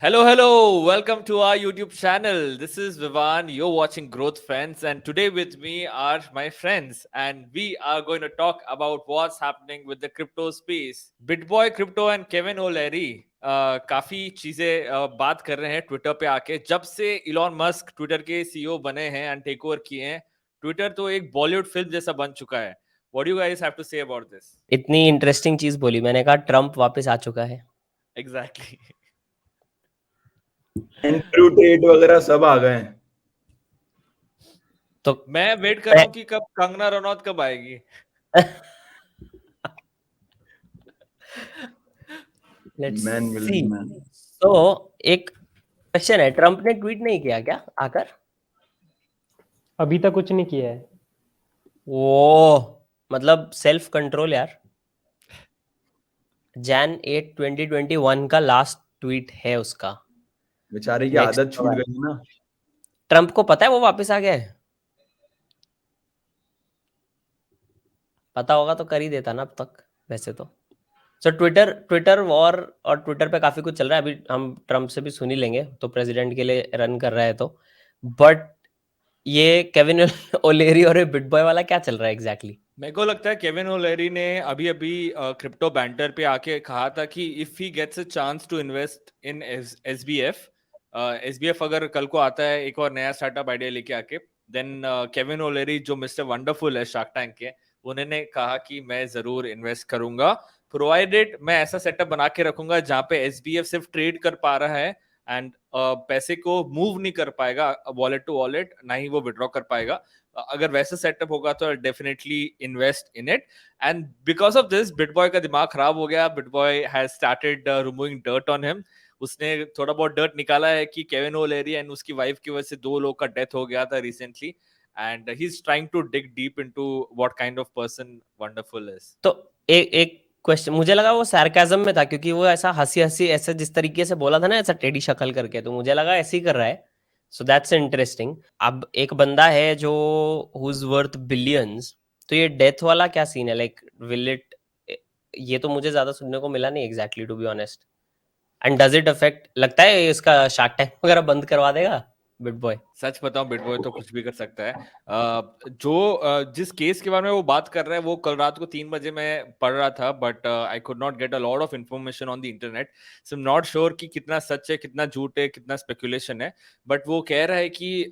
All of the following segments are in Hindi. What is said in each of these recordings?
Hello. Welcome to our YouTube channel. This is Vivan. You're watching Growth Friends, and today with me are my friends, and we are going to talk about what's happening with the crypto space. Bitboy Crypto and Kevin O'Leary काफी चीजें बात कर रहे हैं ट्विटर पे आके जब से इलॉन मस्क ट्विटर के सीईओ बने हैं एंड टेक ओवर किए हैं। ट्विटर तो एक बॉलीवुड फिल्म जैसा बन चुका है। What do you guys have to say about this? इतनी इंटरेस्टिंग चीज बोली, मैंने कहा ट्रम्प वापस आ चुका है। एग्जैक्टली। एंड्रू टेट वगैरह सब आ गए हैं। तो मैं वेट कर रहा हूँ कि कब कंगना रनौत कब आएगी। Let's man will see. Be man. तो एक क्वेश्चन है, ट्रम्प ने ट्वीट नहीं किया क्या आकर? अभी तक कुछ नहीं किया है। वो मतलब सेल्फ कंट्रोल यार। Jan 8 2021 का लास्ट ट्वीट है उसका। बेचारे की Next आदत छूट गई ना। ट्रम्प को पता है वो वापस आ गया है? पता होगा तो कर ही देता ना अब तक वैसे तो। सो ट्विटर वॉर और ट्विटर पे काफी कुछ चल रहा है। अभी हम ट्रम्प से भी सुन ही लेंगे, तो प्रेसिडेंट के लिए रन कर रहा है तो। बट ये केविन ओलेरी और बिटबॉय वाला क्या चल रहा है एग्जैक्टली? मेरे को लगता है केविन ओलेरी ने अभी क्रिप्टो बैंटर पे आके कहा था कि if he gets a chance to invest in SBF अगर कल को आता है एक और नया स्टार्टअप आइडिया लेके आके, देन केविन ओलेरी जो मिस्टर वंडरफुल है शार्क टैंक के, उन्होंने कहा कि मैं जरूर इन्वेस्ट करूंगा प्रोवाइडेड मैं ऐसा सेटअप बना के रखूंगा जहां पे एसबीएफ सिर्फ ट्रेड कर पा रहा है एंड पैसे को मूव नहीं कर पाएगा वॉलेट टू वॉलेट, ना ही वो विड्रॉ कर पाएगा। अगर वैसा सेटअप होगा तो definitely invest in it. And because of this BitBoy का दिमाग खराब हो गया। BitBoy has started removing dirt on him. उसने थोड़ा बहुत डर्ट निकाला है कि केविन ओलेरी एंड उसकी वाइफ की वजह से 2 लोग का डेथ हो गया था recently, and he is trying to dig deep into what kind of person wonderful is. तो एक क्वेश्चन, मुझे लगा वो सार्काज्म में था क्योंकि वो ऐसा हंसी हंसी ऐसे जिस तरीके से बोला था ना, ऐसा टेढ़ी शक्ल करके, तो मुझे लगा ऐसे ही कर रहा है। So that's interesting. अब एक बंदा है जो हु इज वर्थ बिलियंस, तो ये डेथ वाला क्या सीन है? लाइक विल इट, ये तो मुझे ज्यादा सुनने को मिला नहीं exactly to be honest. And does it affect, लगता है इसका शार्क टैंक वगैरह बंद करवा देगा बिटबॉय? सच बताऊं बिटबॉय तो कुछ भी कर सकता है। जिस केस के बारे में वो बात कर रहा है वो कल रात को 3 बजे मैं पढ़ रहा था, but I could not get a lot of information on the internet, so I am not sure कि कितना सच है कितना झूठ है कितना स्पेकुलेशन है। बट वो कह रहा है कि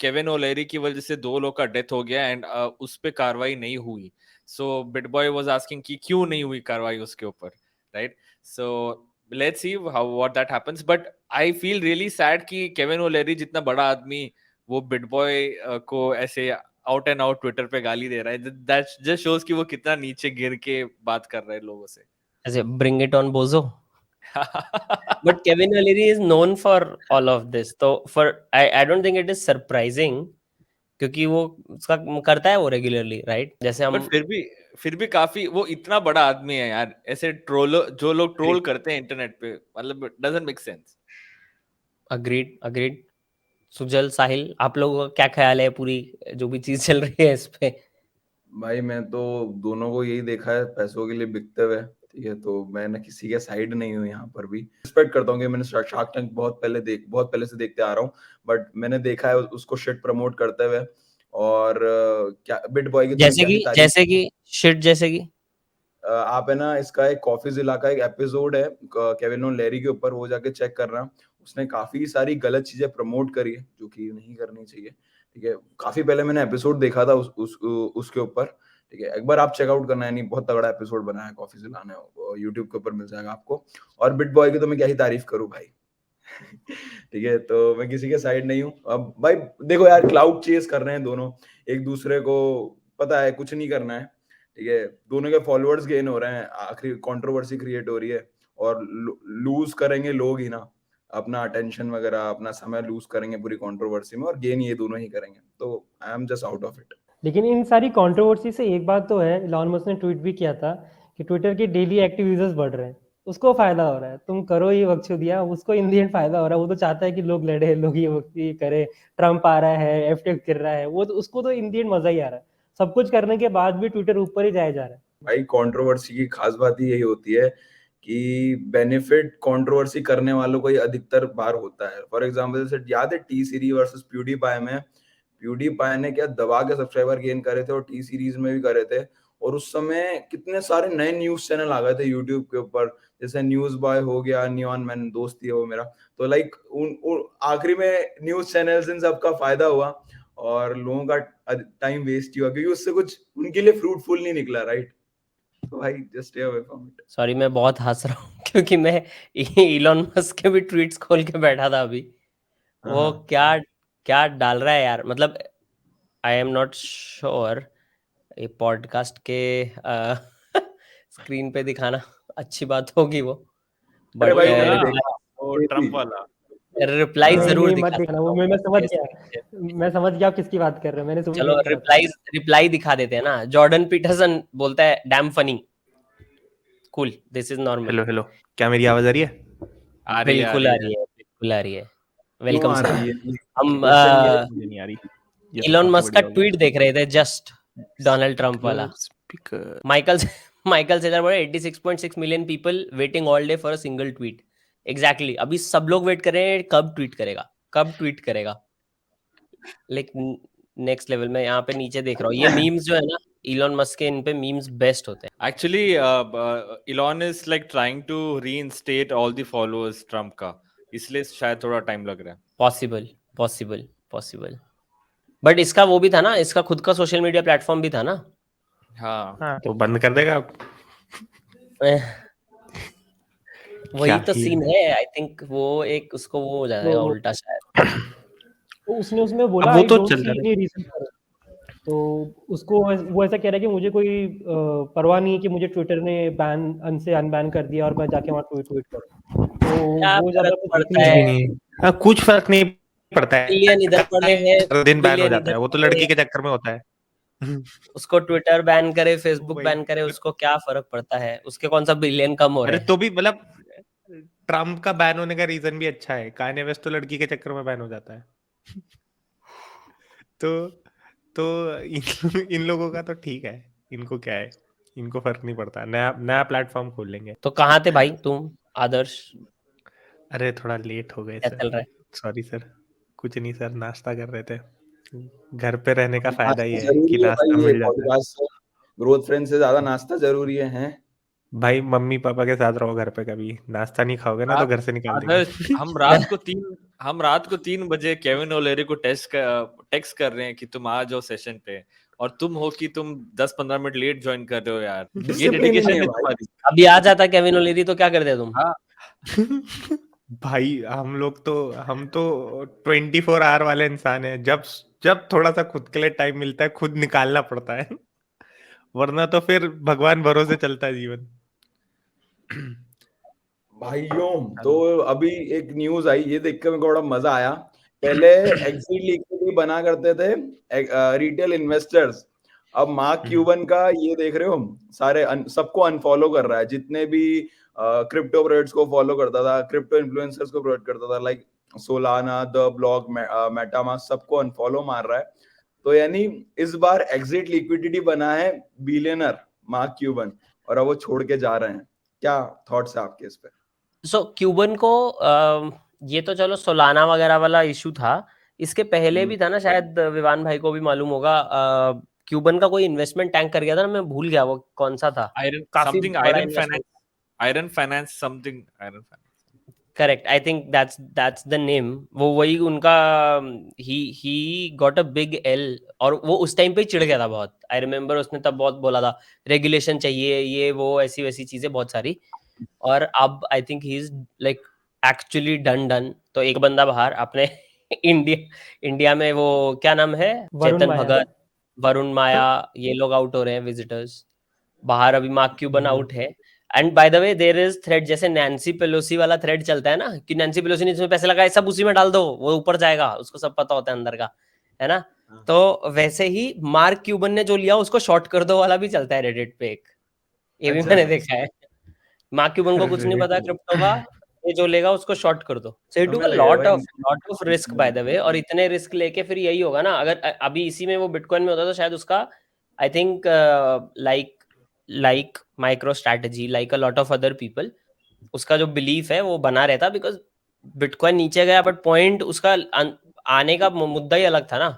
केविन ओलेरी की वजह से 2 लोग का डेथ हो गया एंड उस पर कार्रवाई नहीं हुई। सो बिटबॉय वाज आस्किंग कि क्यों नहीं हुई कार्रवाई उसके ऊपर, right? So let's see how what that happens, but I feel really sad कि केविन ओलेरी जितना बड़ा आदमी वो बिटबॉय को ऐसे आउट एंड आउट ट्विटर पे गाली दे रहा है। that just shows कि वो कितना नीचे गिर के बात कर रहा है लोगों से। ऐसे ब्रिंग इट ऑन बोजो। But Kevin O'Leary is known for all of this, तो for I don't think it is surprising क्योंकि वो उसका करता है वो रेगुलरली, राइट? जैसे हम बट फिर भी काफी वो इतना बड़ा आदमी है यार, ऐसे ट्रोल जो लोग ट्रोल करते हैं इंटरनेट पे, मतलब doesn't make sense. Agreed. Sujal, Sahil, आप लोगों का क्या ख्याल है पूरी जो भी चीज चल रही है इस पे? भाई मैं तो दोनों को यही देखा है पैसों के लिए बिकते हुए, ठीक है, तो मैं ना किसी के साइड नहीं हूँ यहाँ पर भी। रिस्पेक्ट करता हूँ कि मैंने शार्क टैंक बहुत पहले से देखते आ रहा हूँ, बट मैंने देखा है उसको शिट प्रमोट करते हुए। और क्या बिट बॉय की तो मैं क्या ही तारीफ। जैसे कि आप है ना, इसका एक कॉफी जिला का एक एपिसोड है केविन ओलेरी के ऊपर, वो जाके चेक करना। उसने काफी सारी गलत चीजें प्रमोट करी है जो कि नहीं करनी चाहिए, ठीक है। काफी पहले मैंने एपिसोड देखा था उसके ऊपर, ठीक है। एक बार आप चेकआउट करना है, नहीं बहुत तगड़ा एपिसोड बना है कॉफी जिला ने, यूट्यूब के ऊपर मिल जाएगा आपको। और बिट बॉय की तो मैं क्या ही तारीफ करूं भाई। ठीक है, तो मैं किसी के साइड नहीं हूँ। अब भाई देखो यार, क्लाउड चेस कर रहे हैं दोनों, एक दूसरे को पता है कुछ नहीं करना है, ठीक है। दोनों के फॉलोअर्स गेन हो रहे हैं, आखिरी कंट्रोवर्सी क्रिएट हो रही है, और लूज करेंगे लोग ही ना, अपना अटेंशन वगैरह अपना समय लूज करेंगे पूरी कंट्रोवर्सी में, और गेन ये दोनों ही करेंगे। तो I am just out of it. लेकिन इन सारी कंट्रोवर्सी से एक बात तो है, इलॉन मस्क ने ट्वीट भी किया था कि ट्विटर के डेली एक्टिव यूजर्स बढ़ रहे हैं, उसको फायदा हो रहा है। तुम करो ये बकचोदिया, उसको इन दी एंड फायदा हो रहा है। वो तो चाहता है कि लोग लड़े, लोग ये करे, ट्रम्प आ रहा है, एफटीएक्स गिर रहा है, वो तो उसको तो इन दी एंड मजा ही आ रहा है। सब कुछ करने के बाद भी ट्विटर ऊपर ही जाया जा रहा है। भाई कंट्रोवर्सी की खास बात ही यही होती है कि बेनिफिट कंट्रोवर्सी करने वालों को ही अधिकतर बार होता है। फॉर एग्जांपल जैसे याद है टी सीरीज वर्सेस प्यूडीपाई में प्यूडीपाई ने क्या दबा के सब्सक्राइबर गेन करे थे और टी सीरीज में भी करे थे, और उस समय कितने सारे नए न्यूज चैनल आ गए थे यूट्यूब के ऊपर, जैसे न्यूज बॉय हो गया, नियॉन मैन दोस्त ही है वो मेरा, तो लाइक आखिरी में न्यूज चैनल्स इन सबका फायदा हुआ और लोगों का टाइम वेस्ट हुआ क्योंकि उससे कुछ उनके लिए फ्रूटफुल नहीं निकला, राइट? तो भाई just stay away from it. Sorry मैं बहुत हंस रहा हूँ क्योंकि मैं इलॉन मस्क के भी ट्वीट्स खोल के बैठा था अभी। वो हाँ। क्या क्या डाल रहा है यार, मतलब आई एम नॉट श्योर ये पॉडकास्ट के स्क्रीन पे दिखाना अच्छी बात होगी वो, अरे बट भाई वही मैंने ना, देखा वो ये ट्रम्प भी। वाला। रिप्लाई नहीं जरूर नहीं मत दिखा दिखाना, सकता वो हूँ मैं समझ फेसबुक गया, पे। मैं समझ गया आप किसकी बात कर रहे हो, मैंने सुन चलो लिया था। रिप्लाई दिखा देते हैं ना। जॉर्डन पीटरसन बोलता है damn funny, cool, this is normal. Hello hello, क्या मेरी आवाज आ रही है? आ रही है, आ बिल्कुल रही आ है। रही है, बिल्कुल आ रही है। क्यों वेलकम आ सर। रही है? हम क्वेश्चन क्या है? मुझे नहीं आ रही। ये तो इलॉन काफी मस्क का बढ़िया हो गया। ट्वीट देख रहे थे जस्ट, डोनाल्ड ट्रम्प वाला। स्पीकर माइकल सेजर बोले 86.6 million people waiting all day for a single tweet. Exactly, अभी सब लोग वेट कर रहे हैं कब ट्वीट करेगा, कब ट्वीट करेगा। लेकिन नेक्स्ट लेवल में यहाँ पे नीचे देख रहा हूँ, ये मीम्स जो है ना इलॉन मस्क के, इन पे मीम्स बेस्ट होते हैं। Actually, Elon is like trying to reinstate all the followers Trump का, इसलिए शायद थोड़ा टाइम लग रहा है। पॉसिबल। बट इसका वो भी था ना, इसका खुद का सोशल मीडिया प्लेटफॉर्म भी था ना। हाँ, हाँ तो बंद कर देगा अब। वही क्या तो ही सीन है। आई थिंक वो एक उसको वो हो जाएगा तो उल्टा शायद। तो उसने उसमें बोला अब वो आई तो डोंट चल सी रहा एनी रीजन फॉर इट। तो उसको वो ऐसा कह रहा है कि मुझे कोई परवाह नहीं है कि मुझे ट्विटर ने बैन अनसे अनबैन कर दिया और मैं जाके वहाँ ट्वीट करूँ। तो क्या वो ज्यादा फर्क कुछ देख पड़ता नहीं कुछ रहा भी है, है। नहीं। हाँ, कुछ फर्क नहीं पड़ता है। बिलियन इधर पड़े हैं, हर दिन बैन हो बिलियन जाता इधर है, वो तो पड़े लड़की हैं। के चक्कर में होता है। उसको ट्विटर बैन करे, फेसबुक वही। बैन करे, उसको क्या फर्क पड़ता है, उसके कौन सा बिलियन कम हो अरे रहे हैं। तो भी मतलब ट्रम्प का बैन होने का रीजन भी अच्छा है, कान्ये वेस्ट तो लड़की के चक्कर में बैन हो जाता है। तो इन लोगों का तो ठीक है, इनको क्या है, इनको फर्क नहीं पड़ता, नया नया प्लेटफॉर्म खोल लेंगे। तो कहाँ थे भाई तुम आदर्श, अरे थोड़ा लेट हो गए क्या सर, चल रहा है? Sorry sir. कुछ नहीं सर, नाश्ता कर रहे थे। घर पे रहने का फायदा नाश्ता ये है कि जरूरी है नाश्ता भाई, ये मिल जाता है। पॉडकास्ट से ग्रोथ फ्रेंड से ज्यादा नाश्ता जरूरी है, हैं? भाई मम्मी पापा के साथ रहो घर पे, कभी नाश्ता नहीं खाओगे ना तो घर से निकाल आदर्श, देंगे। हम रात को 3 बजे केविन ओलेरी को टेक्स्ट कर रहे हैं कि तुम आ जाओ सेशन पे, और तुम हो कि तुम 10-15 मिनट लेट ज्वाइन कर रहे हो यार। ये डिसिप्लिन नहीं डेडिकेशन है है भाई। तुम्हारी। अभी आ जाता केविन ओलेरी तो क्या करते तुम? हाँ, भाई हम तो 24 आवर वाले इंसान हैं, जब जब थोड़ा सा खुद के लिए टाइम मिलता है खुद निकालना पड़ता है। वरना तो फिर भगवान भरोसे चलता है जीवन। भाइयों तो अभी एक न्यूज आई, ये देख के मेरे को बड़ा मजा आया। पहले एग्जिट लिक्विडिटी बना करते थे रिटेल इन्वेस्टर्स, अब मार्क क्यूबन का ये देख रहे हो, सारे सबको अनफॉलो कर रहा है, जितने भी क्रिप्टो प्रोजेक्ट्स को फॉलो करता था, क्रिप्टो इन्फ्लुएंसर्स को प्रोजेक्ट करता था, like Solana, the block, MetaMask, सबको अनफॉलो मार रहा है। तो यानी इस बार एग्जिट लिक्विडिटी बना है बिलियनर मार्क क्यूबन, और अब वो छोड़ के जा रहे हैं। क्या थॉट्स है आपके इस पे? सो क्यूबन को ये तो चलो सोलाना वगैरह वाला इशू था, इसके पहले भी था ना शायद, विवान भाई को भी मालूम होगा। क्यूबन का कोई इन्वेस्टमेंट टैंक कर गया था ना, मैं भूल गया वो कौन सा था। काफी बड़ा investment. Iron finance something, iron finance. Correct, I think that's the name. वो वही उनका, he got a big L, और वो उस टाइम पे चिढ़ गया था बहुत। आई रिमेम्बर उसने तब बहुत बोला था रेगुलेशन चाहिए, ये वो ऐसी वैसी चीजें बहुत सारी। और अब I think he is like actually done. तो एक बंदा बाहर अपने इंडिया में, वो क्या नाम है, वरुण चेतन माया। भगत, वरुण माया, ये लोग आउट हो रहे हैं विजिटर्स बाहर। अभी मार्क क्यूबन आउट है। And by the way there is thread, जैसे नैन्सी पेलोसी वाला थ्रेड चलता है ना, कि नैन्सी पेलोसी ने जिसमें पैसे लगाए सब उसी में डाल दो, वो ऊपर जाएगा, उसको सब पता होता है अंदर का, है ना। तो वैसे ही मार्क क्यूबन ने जो लिया उसको शॉर्ट कर दो वाला भी चलता है रेडिट पे एक, ये भी अच्छा। मैंने देखा है। मार्क क्यूबन को कुछ नहीं पता क्रिप्टो का, ये जो लेगा उसको शॉर्ट कर दो। सो इट टुक अ समय लगेगा भाई। Lot of risk bye the वे, और इतने रिस्क लेके फिर यही होगा ना। अगर अभी इसी में वो बिटकॉइन में होता तो शायद उसका, I think like micro strategy, like a lot of other people, उसका जो बिलीफ है वो बना रहता, बिकॉज बिटकॉइन नीचे गया बट पॉइंट उसका आने का मुद्दा ही अलग था ना,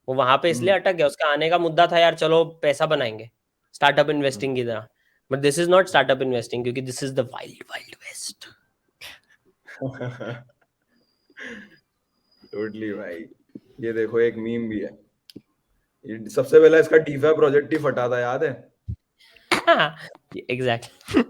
वो वहां पे इसलिए अटक गया, उसका आने का मुद्दा था यार चलो पैसा बनाएंगे स्टार्टअप इन्वेस्टिंग की तरह, but this is not startup investing क्योंकि this is the wild wild west. Totally भाई। ये देखो एक मीम भी है, ये सबसे पहला इसका DeFi प्रोजेक्ट ही फटा था, याद है? एग्जैक्टली।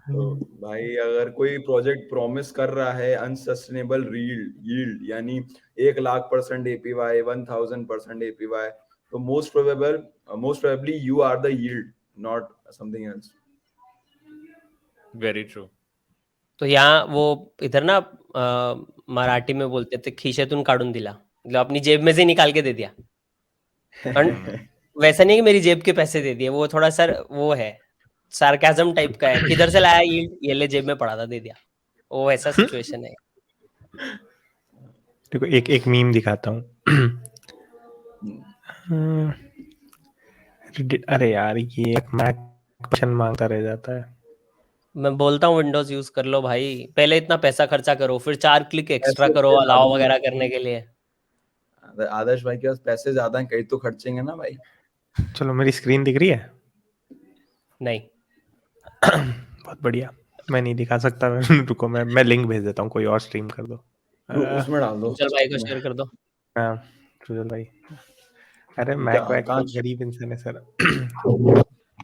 तो भाई अगर कोई प्रोजेक्ट प्रॉमिस कर रहा है अनसस्टेनेबल यील्ड यानी 1,00,000% APY, 1,000% APY, तो most probably you are the yield, not something else. Very true. तो यहाँ वो इधर ना मराठी में बोलते थे खिशेतून काढून दिला, मतलब अपनी जेब में से निकाल के दे दिया। वैसा नहीं कि मेरी जेब के पैसे दे दिए, वो थोड़ा सर वो है सार्केज्म टाइप का है, किधर से लाया ये ले जेब में पड़ा था दे दिया, वो ऐसा सिचुएशन है। देखो एक मीम दिखाता हूँ। अरे यार ये मैक क्वेश्चन मांगता रह जाता है। मैं बोलता हूँ विंडोज यूज कर लो भाई, पहले इतना पैसा खर्चा करो फिर 4 क्लिक एक्स्ट्रा पैसे करो ज्यादा अलाउ हैं। वगैरह करने के लिए। आदर्श भाई के पास पैसे ज्यादा हैं, कहीं तो खर्चेंगे ना भाई। चलो मेरी स्क्रीन दिख रही है? नहीं बहुत बढ़िया। मैं नहीं दिखा सकता। रुको मैं लिंक भेज देता हूँ, कोई और स्ट्रीम कर दो। उसमें डाल दो। चल भाई को शेयर कर दो। हाँ सुजल भाई, अरे मैक वैक कहाँ तो गरीब इंसान है सर।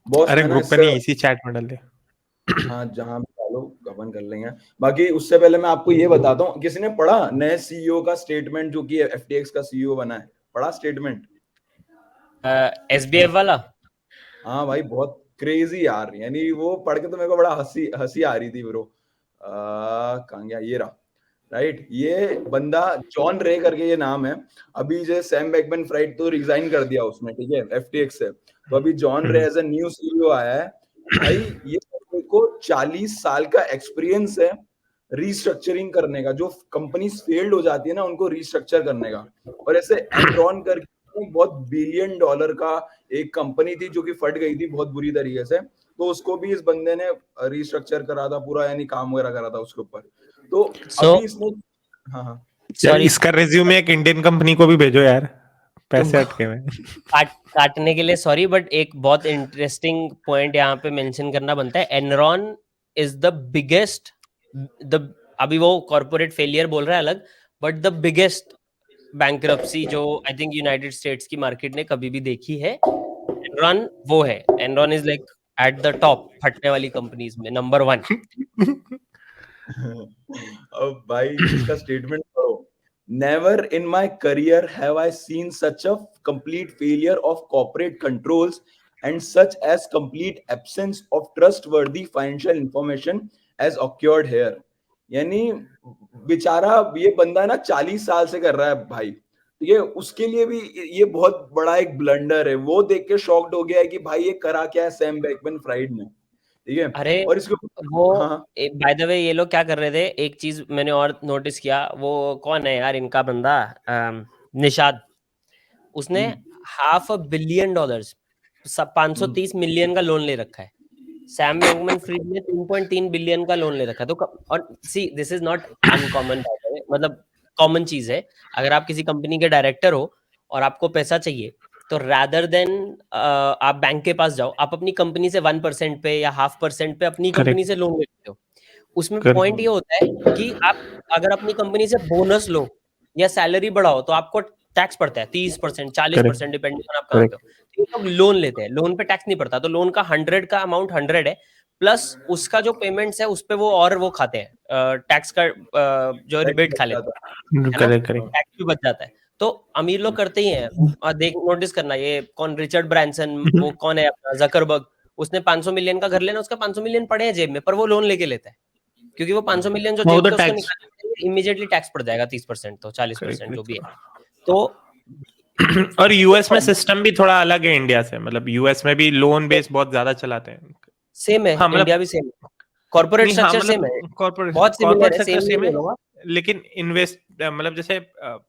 बॉस अरे मैं ना ग्रुप पे नहीं, इसी चैट में डाल दे। हाँ जहाँ भी डालो अपन कर लेंगे। बाकी उससे पहले मैं आपको ये बताता हूँ, किसी ने पढ़ा नए सीईओ का स्टेटमेंट जो कि FTX का सीईओ बना है? पढ़ा स्टेटमेंट? SBF वाला? हाँ भाई बहुत क्रेजी यार, यानी वो पढ़ के तो मेरे को बड़ा हंसी आ रही थी ब्रो। कहाँ गया, ये रहा राइट। ये बंदा जॉन रे करके ये नाम है। अभी जो सैम बैकमैन फ्राइड तो रिजाइन कर दिया उसने, ठीक है, FTX से, तो अभी जॉन रे एज अ न्यू सीईओ आया है। भाई ये को 40 साल का एक्सपीरियंस है रीस्ट्रक्चरिंग करने का, जो कंपनीज फेल्ड हो जाती है ना उनको रीस्ट्रक्चर करने का। और ऐसे एनरॉन करके बहुत $1 बिलियन का एक कंपनी थी जो कि फट गई थी बहुत बुरी तरीके से, तो उसको भी इस बंदे ने रीस्ट्रक्चर करा था पूरा, यानी काम वगैरह करा था उसके ऊपर। तो अभी इसने हाँ हाँ यार इसका रिज्यूमे एक इंडियन कंपनी को भी भेजो यार, पैसे अटके हुए। काटने के लिए सॉरी, बट एक बहुत इंटरेस्टिंग पॉइंट यहाँ पे मेंशन करना बनता है। एनरॉन इज द बिगेस्ट, अभी वो कॉर्पोरेट फेलियर बोल रहा है अलग, बट द बिगेस्ट बैंकरप्सी जो आई थिंक यूनाइटेड स्टेट्स की मार्केट ने कभी भी देखी है, एनरॉन वो है। Enron is like at the top फटने वाली कंपनीज में नंबर 1। अब भाई इसका स्टेटमेंट पढ़ो। Never in my career have I seen such a complete failure of corporate controls and such as complete absence of trustworthy financial information as occurred here. यानी बेचारा ये बंदा ना 40 साल से कर रहा है भाई, ये उसके लिए भी ये बहुत बड़ा एक ब्लंडर है। वो देख के शॉक्ड हो गया है कि भाई ये करा क्या है सैम बैकमैन फ्राइड ने, ठीक है। अरे और इसको वो हाँ बाय द वे ये लोग क्या कर रहे थे, एक चीज मैंने और नोटिस किया, वो कौन है यार इनका बंदा, निशाद, उसने $500 बिलियन 530 मिलियन का लोन ले रखा है। सैम बैकमैन फ्रीड ने 3.3 बिलियन का लोन ले रखा है। तो और see this is not uncommon, मतलब कॉमन चीज है। अगर आप किसी कंपनी के डायरेक्टर हो और आपको पैसा चाहिए, तो रादर देन आप बैंक के पास जाओ, आप अपनी कंपनी से 1% पे या 0.5% पे अपनी कंपनी से लोन लेते हो। उसमें पॉइंट ये होता है कि आप अगर अपनी कंपनी से बोनस लो या सैलरी बढ़ाओ तो आपको टैक्स पड़ता है 30%, 40%, डिपेंडिंग ऑन आप कहाँ पे हो। ये लोग लोन लेते हैं, लोन पे टैक्स नहीं पड़ता, तो लोन का 100 का अमाउंट 100 है, प्लस उसका जो पेमेंट्स है उस पे वो और वो खाते हैं टैक्स का, जो रिबेट खा लेते हैं, टैक्स भी बच जाता है। तो अमीर लोग करते ही हैं। देख नोटिस करना, ये कौन रिचर्ड ब्रांसन, वो कौन है अपना जकरबर्ग, उसने 500 मिलियन का घर लेना, उसका 500 मिलियन पड़े हैं जेब में, पर वो लोन लेके लेता है क्योंकि वो 500 मिलियन जो जेब से उसको निकालने इमीडिएटली टैक्स पड़ जाएगा 30% तो 40% जो भी है। तो और यूएस में सिस्टम भी थोड़ा अलग है इंडिया से, मतलब यूएस में भी लोन बेस बहुत ज्यादा चलाते हैं। सेम है, इंडिया भी सेम है, कॉर्पोरेट स्ट्रक्चर सेम है, बहुत कॉर्पोरेट सेक्टर सेम है, लेकिन इन्वेस्ट मतलब जैसे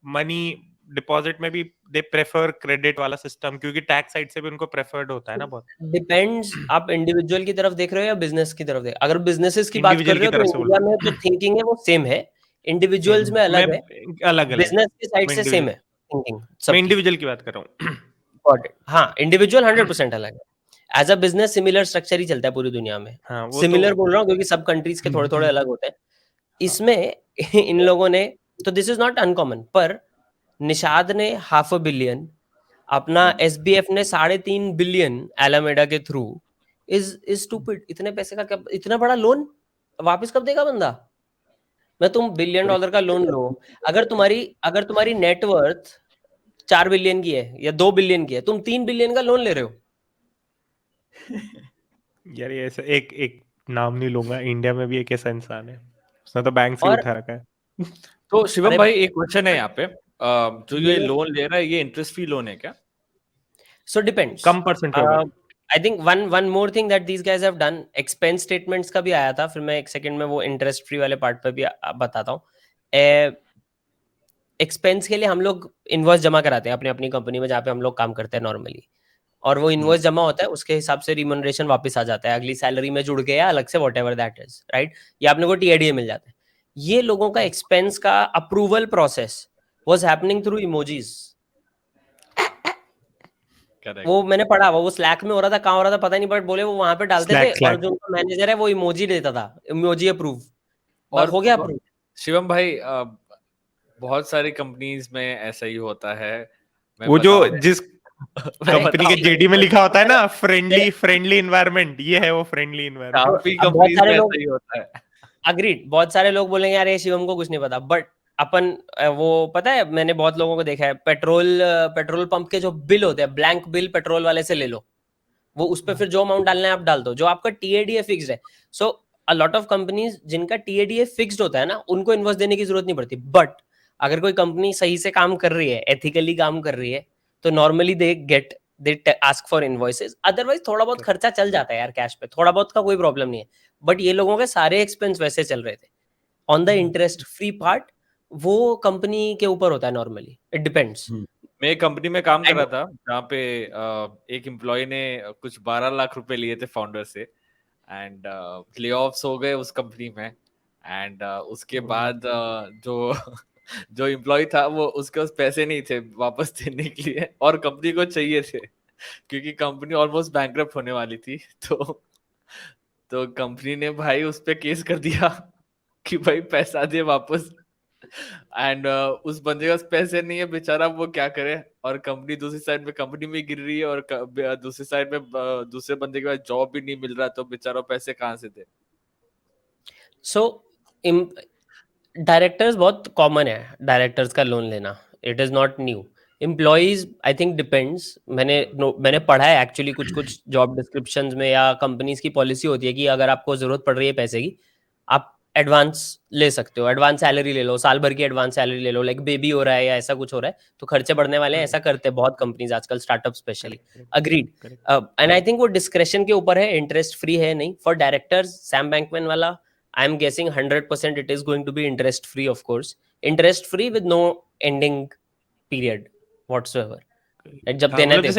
मनी डिपॉजिट में भी दे प्रेफर क्रेडिट वाला सिस्टम, क्योंकि टैक्स साइड से भी उनको प्रेफर्ड होता है ना बहुत। डिपेंड्स, आप इंडिविजुअल की तरफ देख रहे हो या बिजनेस की तरफ देख, अगर बिजनेसेस की बात कर इंडिविजुअल रहे की हो तो तरफ से बोल इंडिया रहा में जो थिंकिंग है वो सेम है, इंडिविजुअल्स में अलग है, अलग अलग बिजनेस की साइड मैं से सेम है थिंकिंग मैं सबकी। इंडिविजुअल की बात कर रहा हूँ। Got it. हाँ, इंडिविजुअल 100% अलग है। As a business similar structure ही चलता है पूरी दुनिया में। हाँ वो सिमिलर तो बोल रहा हूँ क्योंकि सब कंट्रीज के थोड़े थोड़े अलग होते हैं। इसमें इन लोगों ने, तो दिस इज नॉट अनकॉमन, पर निषाद ने 500 million, अपना SBF ने 3.5 billion एलामेडा के थ्रू, इज स्टूपिड। इतने पैसे का क्या, इतना बड़ा लोन वापस कब देगा बंदा? मैं, तुम $1 billion का लोन लो, अगर तुम्हारी नेटवर्थ 4 बिलियन की है या 2 बिलियन की है, तुम 3 बिलियन का लोन ले रहे हो। यार ये ऐसा एक नाम नहीं लूंगा, इंडिया में भी एक ऐसा इंसान है, उसने तो बैंक से और उठा रखा है। तो शिवम अरे भाई एक क्वेश्चन है यहाँ पे, जो ये ये लोन ले रहा है ये इंटरेस्ट फ्री लोन है क्या? So depends. कम परसेंट पे होगा। I think one more thing that these guys have done, expense statements का भी आया था, फिर मैं एक सेकंड में वो इंटरेस्ट फ्री वाले पार्ट पे भी बताता हूँ। एक्सपेंस के लिए हम लोग इनवॉइस जमा कराते हैं अपनी अपनी कंपनी में जहाँ पे हम लोग काम करते हैं नॉर्मली, और वो इनवॉइस जमा होता है, उसके हिसाब से रिम्यूनरेशन वापस आ जाता है अगली सैलरी में जुड़ के या अलग से, what ever that is, right, या अपने को TIDA मिल जाता है। ये लोगों का एक्सपेंस का approval process was happening through emojis. Correct. वो मैंने पढ़ा, वो स्लैक में हो रहा था, कहाँ हो रहा था पता नहीं, बट बोले वो वहां पे डालते थे और जो उनका मैनेजर है वो इमोजी देता था, इमोजी अप्रूव, और हो गया अप्रूव। शिवम भाई बहुत सारी कंपनीज में ऐसा ही होता है। वो जो जिस कंपनी के JD में लिखा होता है ना, फ्रेंडली एनवायरनमेंट, ये है वो फ्रेंडली एनवायरनमेंट। काफी कंपनीज में ऐसा ही होता है। अग्रीड, बहुत सारे लोग बोलेंगे यार ये शिवम को कुछ नहीं पता, बट अपन वो पता है, मैंने बहुत लोगों को देखा है, पेट्रोल पंप के जो बिल होते हैं, ब्लैंक बिल पेट्रोल वाले से ले लो, वो उस पर फिर जो अमाउंट डालना है आप डाल दो, जो आपका TIDA फिक्स्ड है। सो अ लॉट ऑफ कंपनीज जिनका TIDA फिक्स्ड होता है ना, उनको इन्वेस्ट देने की जरूरत नहीं पड़ती, बट अगर कोई कंपनी सही से काम कर रही है, एथिकली काम कर रही है, तो normally they ask for invoices. Otherwise थोड़ा बहुत खर्चा चल जाता है यार कैश पे, थोड़ा बहुत का कोई प्रॉब्लम नहीं है, बट ये लोगों के सारे एक्सपेंस वैसे चल रहे थे। On the interest free part वो कंपनी के ऊपर होता है नॉर्मली, इट डिपेंड्स। मैं एक कंपनी में काम कर रहा था जहाँ पे एक एम्प्लॉय ने कुछ 12 लाख रुपए लिए थे फाउंडर से, एंड ले ऑफ्स हो गए उस कंपनी में, एंड उसके बाद जो एम्प्लॉय था वो, उसके पास पैसे नहीं थे वापस देने के लिए, और कंपनी को चाहिए थे क्योंकि कंपनी ऑलमोस्ट बैंकरप्ट होने वाली थी। तो कंपनी ने भाई उस पे केस कर दिया कि भाई पैसा दे वापस, एंड उस बंदे के पास पैसे नहीं है बेचारा, वो क्या करे, और कंपनी दूसरी साइड में कंपनी में गिर रही है, और दूसरी साइड में दूसरे बंदे के पास जॉब भी नहीं मिल रहा, तो बेचारा पैसे कहाँ से दे। सो डायरेक्टर्स बहुत कॉमन है, डायरेक्टर्स का लोन लेना, it is not new. Employees I think depends, मैंने पढ़ा है एक्चुअली, कुछ जॉब डिस्क्रिप्शंस में या कंपनीज की पॉलिसी होती है कि अगर आपको जरूरत पड़ रही है पैसे की, आप एडवांस ले सकते हो, एडवांस सैलरी ले लो, साल भर की एडवांस सैलरी ले लो, लाइक बेबी हो रहा है या ऐसा कुछ हो रहा है तो खर्चे बढ़ने वाले हैं, ऐसा करते हैं बहुत कंपनीज आजकल, startup specially. Agreed, and I think वो डिस्क्रेशन के ऊपर है, इंटरेस्ट फ्री है नहीं फॉर डायरेक्टर्स। सैम बैंकमैन वाला I am guessing 100% it is going to be interest free, of course. Interest free with no ending period whatsoever. जब देना है दे दो।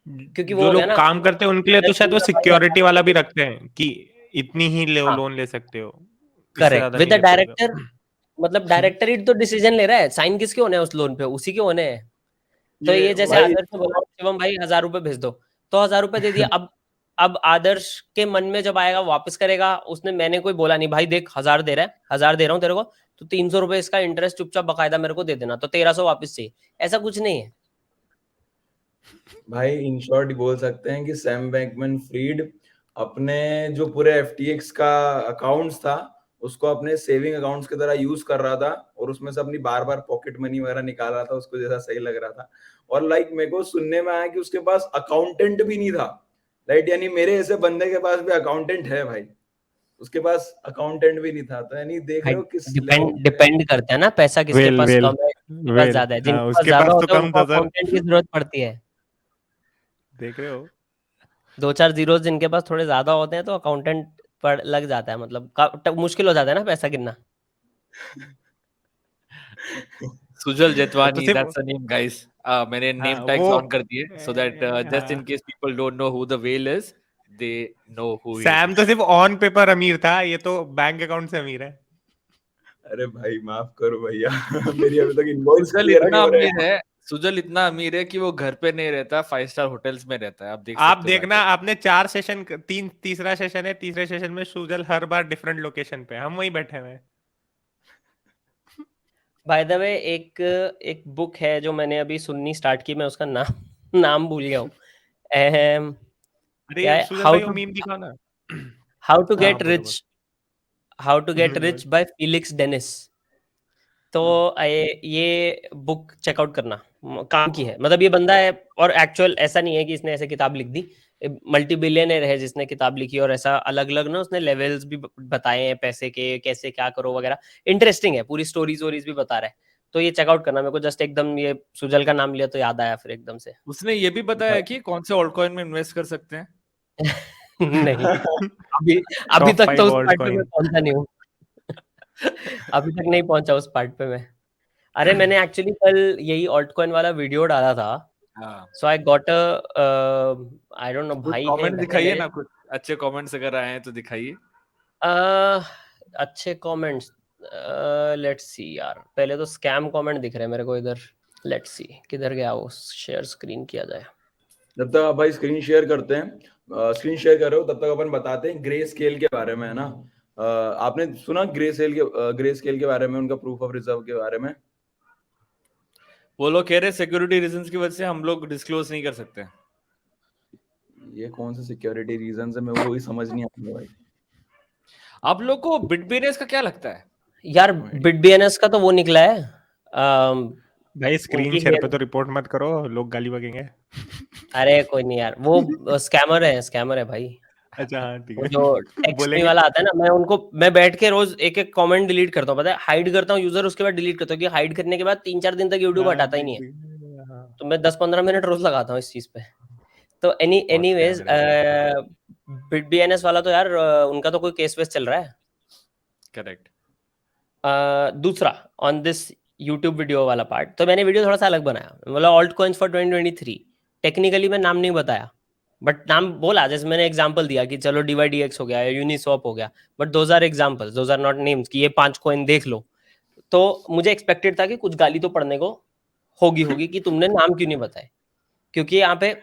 क्योंकि वो जो हो गया लोग ना, काम करते हैं उनके लिए तो शायद वो सिक्योरिटी वाला भी रखते हैं कि इतनी ही लोन ले सकते हो। करेक्ट, विद द डायरेक्टर, मतलब डायरेक्टर ही तो डिसीजन ले रहा है, साइन किसके होने हैं उस लोन पे, उसी के होने हैं। तो ये जैसे आदर्श ने बोला शिवम भाई 1000 रुपए भेज दो, तो 1000 रुपए दे दिया, अब आदर्श के मन में जब आएगा वापस करेगा, उसने, मैंने कोई बोला नहीं भाई देख 1000 दे रहा है, 1000 दे रहा हूँ तेरे को, तो 300 रुपए इसका इंटरेस्ट चुपचाप बकायदा मेरे को दे देना, तो 1300 वापस चाहिए, ऐसा कुछ नहीं है भाई। इन शॉर्ट बोल सकते हैं कि सैम बैंकमैन फ्रीड अपने जो पूरे FTX का अकाउंट्स था उसको अपने सेविंग अकाउंट्स की तरह यूज कर रहा था, और उसमें से अपनी बार बार पॉकेट मनी वगैरह निकाल रहा था उसको जैसा सही लग रहा था। और लाइक मेरे को सुनने में आया कि उसके पास अकाउंटेंट भी नहीं था, राइट, यानी मेरे ऐसे बंदे के पास भी अकाउंटेंट है भाई, उसके पास अकाउंटेंट भी नहीं था। तो यानी देख रहे हो किस डिपेंड करता है ना, पैसा किसके पास कम है, किसके पास ज्यादा है, जिनके पास ज्यादा होता है उनको अकाउंटेंट की जरूरत पड़ती है, देख रहे हो, 2-4 जीरो जिनके पास थोड़े ज्यादा होते हैं तो अकाउंटेंट पर लग जाता है, मतलब मुश्किल हो जाता है ना पैसा गिनना। सुजल तो जेतवानी, सिर्फ that's the name, guys. मैंने हाँ नेम टैग्स वो ऑन कर दिए so that just in हाँ case people don't know who the whale is, they know who he is. Sam तो सिर्फ ऑन पेपर अमीर था, ये तो बैंक अकाउंट से अमीर है। अरे भाई माफ करो भैया मेरी अभी तक इनवॉइस सुजल क्लियर नहीं इतना हो रहे अमीर है, सुजल इतना अमीर है कि वो घर पे नहीं रहता, 5 स्टार होटल्स में रहता है। आप देख आप सकते हो देखना, जाके। आपने 4 सेशन, तीसरा सेशन है, तीसरे सेशन में सुजल हर बार डिफरेंट लोकेशन पे, हम वहीं बैठे हुए हैं। बाय द वे एक बुक है जो मैंने अभी सुननी स्टार्ट की, मैं उसका नाम भूल गया हूँ। अरे क्या है? सुजल भाई वो मीम दिखाओ ना। हाउ टू हाँ गेट बोलो रिच बाय फिलिक्स डेनिस। तो ये बुक चेकआउट करना, काम की है। मतलब ये बंदा है, और एक्चुअल ऐसा नहीं है कि इसने ऐसे किताब लिख दी, मल्टी बिलियनर है जिसने किताब लिखी, और ऐसा अलग अलग ना उसने लेवल्स भी बताए हैं पैसे के, कैसे क्या करो वगैरह। इंटरेस्टिंग है, पूरी स्टोरीज भी बता रहा है। तो ये चेकआउट करना। मेरे को जस्ट एकदम ये सुजल का नाम लिया तो याद आया फिर एकदम से। उसने ये भी बताया कि कौन से ऑल्ट कॉइन में इन्वेस्ट कर सकते हैं। नहीं, अभी टॉप तक तो 5 उस ऑल्ट पार्ट पे मैं कॉइन। पहुंचा नहीं हूँ। अभी तक नहीं पहुंचा उस पार्ट पे मैं। अरे मैंने एक्चुअली कल यही ऑल्ट कॉइन वाला वीडियो डाला था, हाँ, so I got I don't know, कुछ भाई है कमेंट बहन दिखाइए है। ना, कुछ अच्छे कमेंट्स अगर आए हैं तो दिखाइए। अच्छे कमेंट्स, लेट्स सी यार। पहले तो स्कैम कमेंट दिख रहे हैं मेरे को इधर। लेट्स सी किधर गया वो, शेयर स्क्रीन किया जाए। जब तक आप भाई स्क्रीन शेयर करते हैं, स्क्रीन शेयर कर रहे हो, तब तक अपन बताते हैं ग्रे स्केल के बारे में, है ना। आपने सुना ग्रे स्केल के बारे में, उनका प्रूफ ऑफ रिजर्व के बारे में? वो लोग कह रहे सिक्योरिटी रीजंस की वजह से हम लोग डिस्क्लोज नहीं कर सकते। ये कौन से सिक्योरिटी रीजन है, मैं वो ही समझ नहीं आता भाई। आप लोग को बिटबीनेस का क्या लगता है यार? बिटबीएनएस का तो वो निकला है, भाई स्क्रीन उनकी शेयर पे हेयर। तो रिपोर्ट मत करो, लोग गाली बकेंगे। अरे कोई नहीं यार, वो स्कैमर है भाई। अच्छा हाँ ठीक वो है। जो टेक्स्ट मी बोलेंगे वाला आता है ना, मैं बैठ के रोज एक एक कमेंट डिलीट करता हूँ, पता है। हाइड करता हूँ यूजर, उसके बाद डिलीट करता हूँ, क्योंकि हाइड करने के बाद 3-4 दिन तक यूट्यूब हाँ, हटाता ही नहीं है। ठीक है, हाँ। तो मैं 10-15 मिनट रोज लगाता हूँ इस चीज पे। तो एनीवेज, बिटबीएनएस वाला तो यार उनका तो कोई केस वेस चल रहा है। करेक्ट। दूसरा ऑन दिस यूट्यूब वीडियो वाला पार्ट, तो मैंने वीडियो थोड़ा सा अलग बनाया। बोला ऑल्ट कॉइन्स फॉर 2023। टेक्निकली मैं नाम नहीं बताया, बट नाम बोला, जैसे मैंने एग्जांपल दिया कि चलो DYDX हो गया या यूनिस्वैप हो गया, but those are examples, those are not names कि ये 5 कॉइन देख लो। तो मुझे एक्सपेक्टेड था कि कुछ गाली तो पढ़ने को होगी कि तुमने नाम क्यों नहीं बताए, क्योंकि यहाँ पे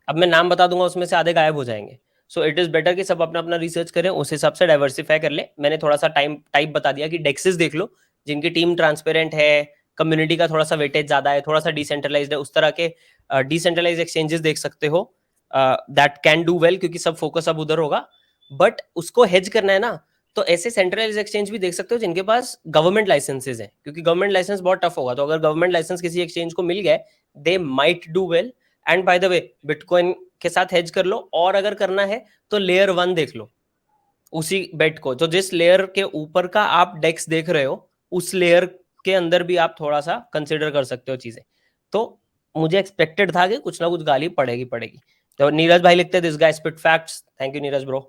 अब मैं नाम बता दूंगा उसमें से आधे गायब हो जाएंगे। सो इट इज बेटर कि सब अपना अपना रिसर्च करें, उस हिसाब से डाइवर्सिफाई कर ले। मैंने थोड़ा सा टाइप बता दिया कि डेक्सेस देख लो जिनकी टीम ट्रांसपेरेंट है, कम्युनिटी का थोड़ा सा वेटेज ज्यादा है, थोड़ा सा डिसेंट्रलाइज्ड है, उस तरह के डिसेंट्रलाइज एक्सचेंजेस देख सकते हो, दैट कैन डू वेल, क्योंकि सब फोकस अब उधर होगा। बट उसको हेज करना है ना, तो ऐसे सेंट्रलाइज एक्सचेंज भी देख सकते हो जिनके पास गवर्नमेंट लाइसेंसेज हैं, क्योंकि गवर्नमेंट लाइसेंस बहुत टफ होगा। तो अगर गवर्नमेंट लाइसेंस किसी एक्सचेंज को मिल गए, they might do well. And by the way, bitcoin के साथ हेज कर लो, और अगर करना है तो लेयर 1 देख लो उसी बेट को, जो जिस लेयर के ऊपर का आप डेक्स देख रहे हो, उस लेयर के अंदर भी आप थोड़ा सा कंसिडर कर सकते हो चीजें। तो मुझे एक्सपेक्टेड था कि कुछ ना कुछ गाली पड़ेगी। तो नीरज भाई लिखते हैं this guy spit facts, thank you Neeraj bro.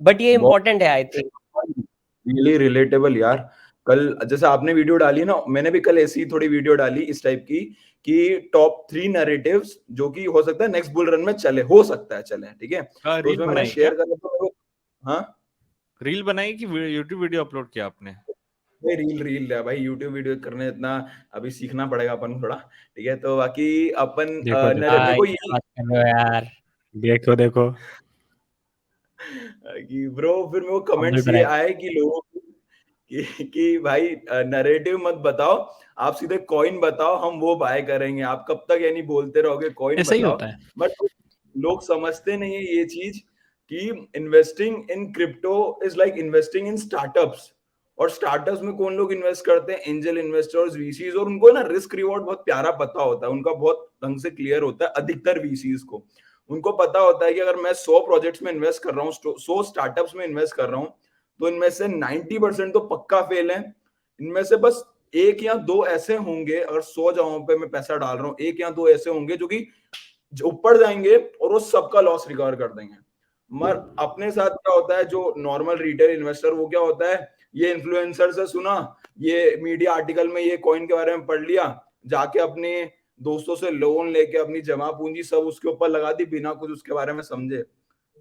But ये इंपॉर्टेंट है आई थिंक, रियली रिलेटेबल यार। कल जैसे आपने वीडियो डाली ना, मैंने भी कल ऐसी थोड़ी वीडियो डाली इस टाइप की, कि टॉप 3 नैरेटिव्स जो कि हो सकता है नेक्स्ट बुल रन में चले, हो सकता है चले, ठीक है। तो रील उसमें मैंने बनाई शेयर क्या? करा तो, हाँ रील बनाई कि यूट्यूब वीडियो अपलोड किया आपने? रील है भाई, यूट्यूब वीडियो करने इतना अभी सीखना पड़ेगा अपन को थोड़ा, ठीक है। तो बाकी अपन देखो नैरेटिव को ये बात कर रहे हो यार, देखो कि ब्रो, फिर मेरे को कमेंट्स humble ये brag। आए कि लोगों कि भाई नैरेटिव मत बताओ, आप सीधे कॉइन बताओ, हम वो बाय करेंगे। आप कब तक यानी बोलते रहोगे कॉइन ऐसा ही बताओ। होता है। बट लोग समझते नहीं है ये चीज कि investing in crypto is like investing in startups. और स्टार्टअप्स में कौन लोग इन्वेस्ट करते हैं? Angel investors, VCs. और उनको ना रिस्क रिवॉर्ड बहुत प्यारा पता होता है, उनका बहुत ढंग से क्लियर होता है। अधिकतर वीसीज को उनको पता होता है कि अगर मैं 100 प्रोजेक्ट्स में इन्वेस्ट कर रहा हूँ, 100 स्टार्टअप्स में इन्वेस्ट कर रहा हूँ, तो इनमें से 90% तो पक्का फेल है। इनमें से बस 1 या 2 ऐसे होंगे, अगर 100 जगहों पे मैं पैसा डाल रहा हूँ, 1 या 2 ऐसे होंगे जो कि ऊपर जाएंगे और वो सबका लॉस रिकवर कर देंगे। मगर अपने साथ क्या होता है, जो नॉर्मल रिटेल इन्वेस्टर वो क्या होता है, ये इन्फ्लुएंसर से सुना, ये मीडिया आर्टिकल में ये कॉइन के बारे में पढ़ लिया, जाके अपने दोस्तों से लोन लेके अपनी जमा पूंजी सब उसके ऊपर लगा दी बिना कुछ उसके बारे में समझे।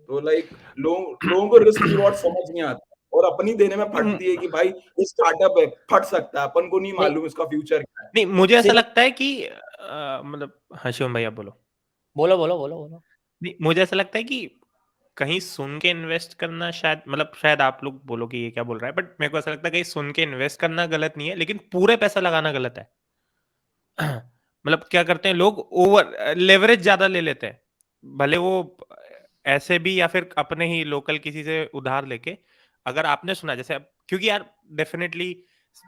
तो लाइक लोगों को रिस्क रिवॉर्ड समझ नहीं आता और अपनी देने में फटती है कि भाई ये स्टार्टअप है, फट सकता है, अपन को नहीं मालूम इसका फ्यूचर क्या है। नहीं, मुझे ऐसा सिर्फ लगता है कि मतलब हाँ शिवम भाई आप बोलो। बोलो बोलो बोलो बोलो। नहीं, मुझे ऐसा लगता है कि कहीं सुन के इन्वेस्ट करना शायद, मतलब शायद आप लोग बोलो कि ये क्या बोल रहा है, बट मेरे को ऐसा लगता है कहीं सुन के इन्वेस्ट करना गलत नहीं है, लेकिन पूरे पैसा लगाना गलत है। मतलब क्या करते हैं लोग, ओवर लेवरेज ज्यादा ले लेते हैं, भले वो ऐसे भी या फिर अपने ही लोकल किसी से उधार लेके। अगर आपने सुना जैसे क्योंकि यार डेफिनेटली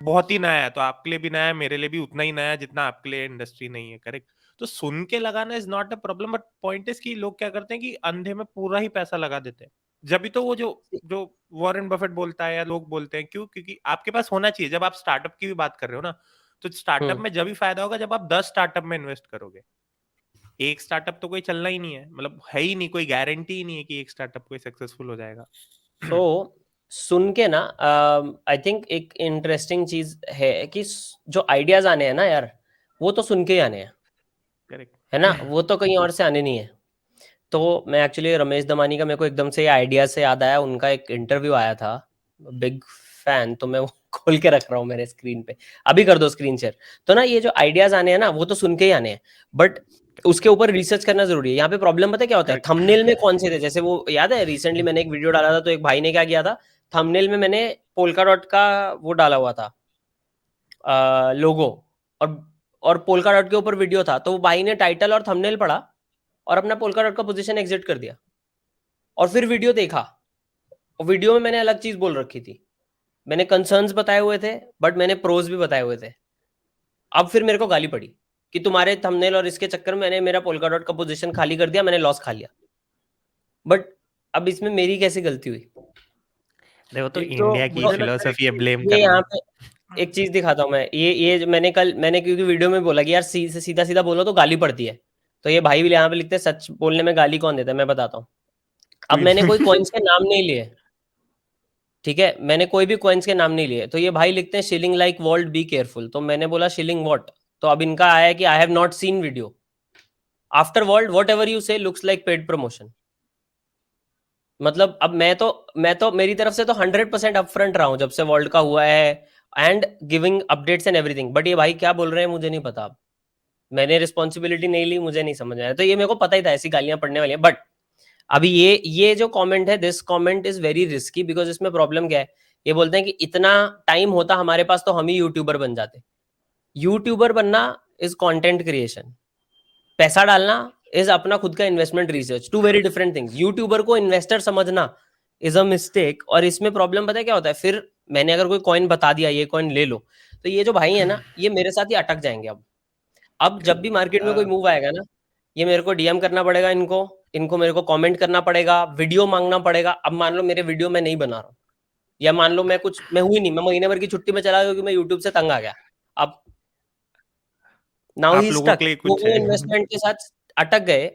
बहुत ही नया है, तो आपके लिए भी नया है, मेरे लिए भी उतना ही नया है जितना आपके लिए इंडस्ट्री नहीं है, करेक्ट। तो सुन के लगाना is not a problem, but point is कि लोग क्या करते हैं कि अंधे में पूरा ही पैसा लगा देते हैं। जब भी तो वो जो जो वॉरेन बफेट बोलता है या लोग बोलते हैं, क्यों? क्योंकि आपके पास होना चाहिए। जब आप स्टार्टअप की भी बात कर रहे हो ना, तो स्टार्टअप में जब भी फायदा होगा जब आप 10 स्टार्टअप में इन्वेस्ट करोगे। एक स्टार्टअप तो कोई चलना ही नहीं है, मतलब है ही नहीं, कोई गारंटी ही नहीं है कि एक स्टार्टअप कोई सक्सेसफुल हो जाएगा। सो सुन के ना आई थिंक एक इंटरेस्टिंग चीज है कि जो आइडियाज आने हैं ना यार, वो तो सुन के ही आने हैं, करेक्ट है ना, वो तो कहीं और से आने नहीं है। तो मैं एक्चुअली रमेश दमानी का मेरे को एकदम से आइडिया से याद आया, उनका एक इंटरव्यू आया था, बिग फैन, तो मैं वो खोल के रख रहा हूँ मेरे स्क्रीन पे, अभी कर दो स्क्रीन शेयर। तो ना ये जो आइडियाज आने हैं ना वो तो सुन के ही आने हैं, बट उसके ऊपर रिसर्च करना जरूरी है। यहाँ पे प्रॉब्लम पता है क्या होता है, थंबनेल में कौन से थे, जैसे वो याद है रिसेंटली मैंने एक वीडियो डाला था, तो एक भाई ने क्या किया था, थंबनेल में मैंने पोल्का डॉट का वो डाला हुआ था लोगो, और पोल्का डॉट के ऊपर वीडियो था, तो वो भाई ने टाइटल और थंबनेल पढ़ा और अपना पोल्का डॉट का पोजीशन एग्जिट कर दिया, और फिर वीडियो देखा, और वीडियो में मैंने अलग चीज बोल रखी थी, मैंने कंसर्न्स बताए हुए थे बट मैंने प्रोज भी बताए हुए थे। अब फिर मेरे को गाली पड़ी कि तुम्हारे थंबनेल और इसके चक्कर में मैंने मेरा पोल्का डॉट का पोजीशन खाली कर दिया, मैंने लॉस खा लिया। बट अब इसमें मेरी कैसी गलती हुई? देखो, तो एक तो इंडिया की मुझे लगता है फिलोसफी है कि ब्लेम ये यहाँ करना। पे एक चीज दिखाता हूँ मैं, ये मैंने क्योंकि वीडियो में बोला कि यार सीधा सीधा बोलो तो गाली पड़ती है, तो ये भाई भी यहाँ पे लिखते हैं सच बोलने में गाली कौन देता है, मैं बताता हूँ। अब मैंने कोई कॉइन्स के नाम नहीं लिए, ठीक है, मैंने कोई भी कॉइन्स के नाम नहीं लिए, तो ये भाई लिखते हैं shilling like vault be careful, तो मैंने बोला शिलिंग वॉट, तो अब इनका आया है कि I have not seen video after world what ever you से लुक्स लाइक पेड प्रमोशन। मतलब अब मैं तो मेरी तरफ से तो 100% अपफ्रंट रहा हूं जब से वर्ल्ड का हुआ है, and giving updates and everything, but ये भाई क्या बोल रहे हैं मुझे नहीं पता। अब मैंने रिस्पॉन्सिबिलिटी नहीं ली, मुझे नहीं समझ आया, तो ये मेरे को पता ही था ऐसी गालियां पड़ने वाली है। बट अभी ये जो कमेंट है, this comment is very risky, because इसमें प्रॉब्लम क्या है, ये बोलते हैं कि इतना टाइम होता हमारे पास तो हम ही यूट्यूबर बन जाते। यूट्यूबर बनना इज कंटेंट क्रिएशन, पैसा डालना इज अपना खुद का investment research, two very different things. YouTuber को इन्वेस्टर समझना इज अ मिस्टेक, और इसमें प्रॉब्लम पता है क्या होता है, फिर मैंने अगर कोई कॉइन बता दिया ये कॉइन ले लो, तो ये जो भाई है ना ये मेरे साथ ही अटक जाएंगे। अब जब भी मार्केट में कोई मूव आएगा ना, ये मेरे को डीएम करना पड़ेगा, इनको मेरे को कमेंट करना पड़ेगा, वीडियो मांगना पड़ेगा। अब मान लो मेरे वीडियो मैं नहीं बना रहा हूँ, या मान लो मैं हुई नहीं, मैं महीने भर की छुट्टी में चला गया क्योंकि मैं यूट्यूब से तंग आ गया, अब नाउ आप ही लोगों स्टक, के लिए वो कुछ है। इन्वेस्टमेंट के साथ अटक गए,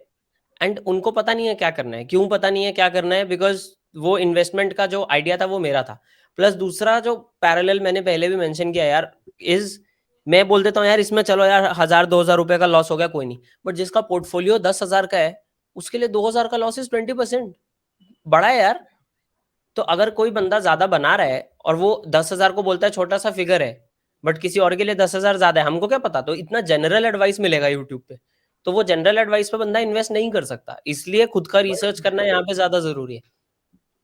एंड उनको पता नहीं है क्या करना है, क्यों पता नहीं है क्या करना है, बिकॉज वो इन्वेस्टमेंट का जो आइडिया था वो मेरा था। प्लस दूसरा जो पैरेलल मैंने पहले भी मेंशन किया यार, इज मैं बोल देता हूँ यार इसमें चलो यार 1000-2000 रुपए का लॉस हो गया कोई नहीं, बट जिसका पोर्टफोलियो 10,000 का है उसके लिए 2000 का लॉस इज 20% बड़ा है यार। तो अगर कोई बंदा ज्यादा बना रहा है और वो 10,000 को बोलता है छोटा सा फिगर है, बट किसी और के लिए 10,000 ज्यादा है, हमको क्या पता, तो इतना जनरल एडवाइस मिलेगा यूट्यूब पे, तो वो जनरल एडवाइस पे बंदा इन्वेस्ट नहीं कर सकता, इसलिए खुद का रिसर्च करना यहाँ पे ज्यादा जरूरी है।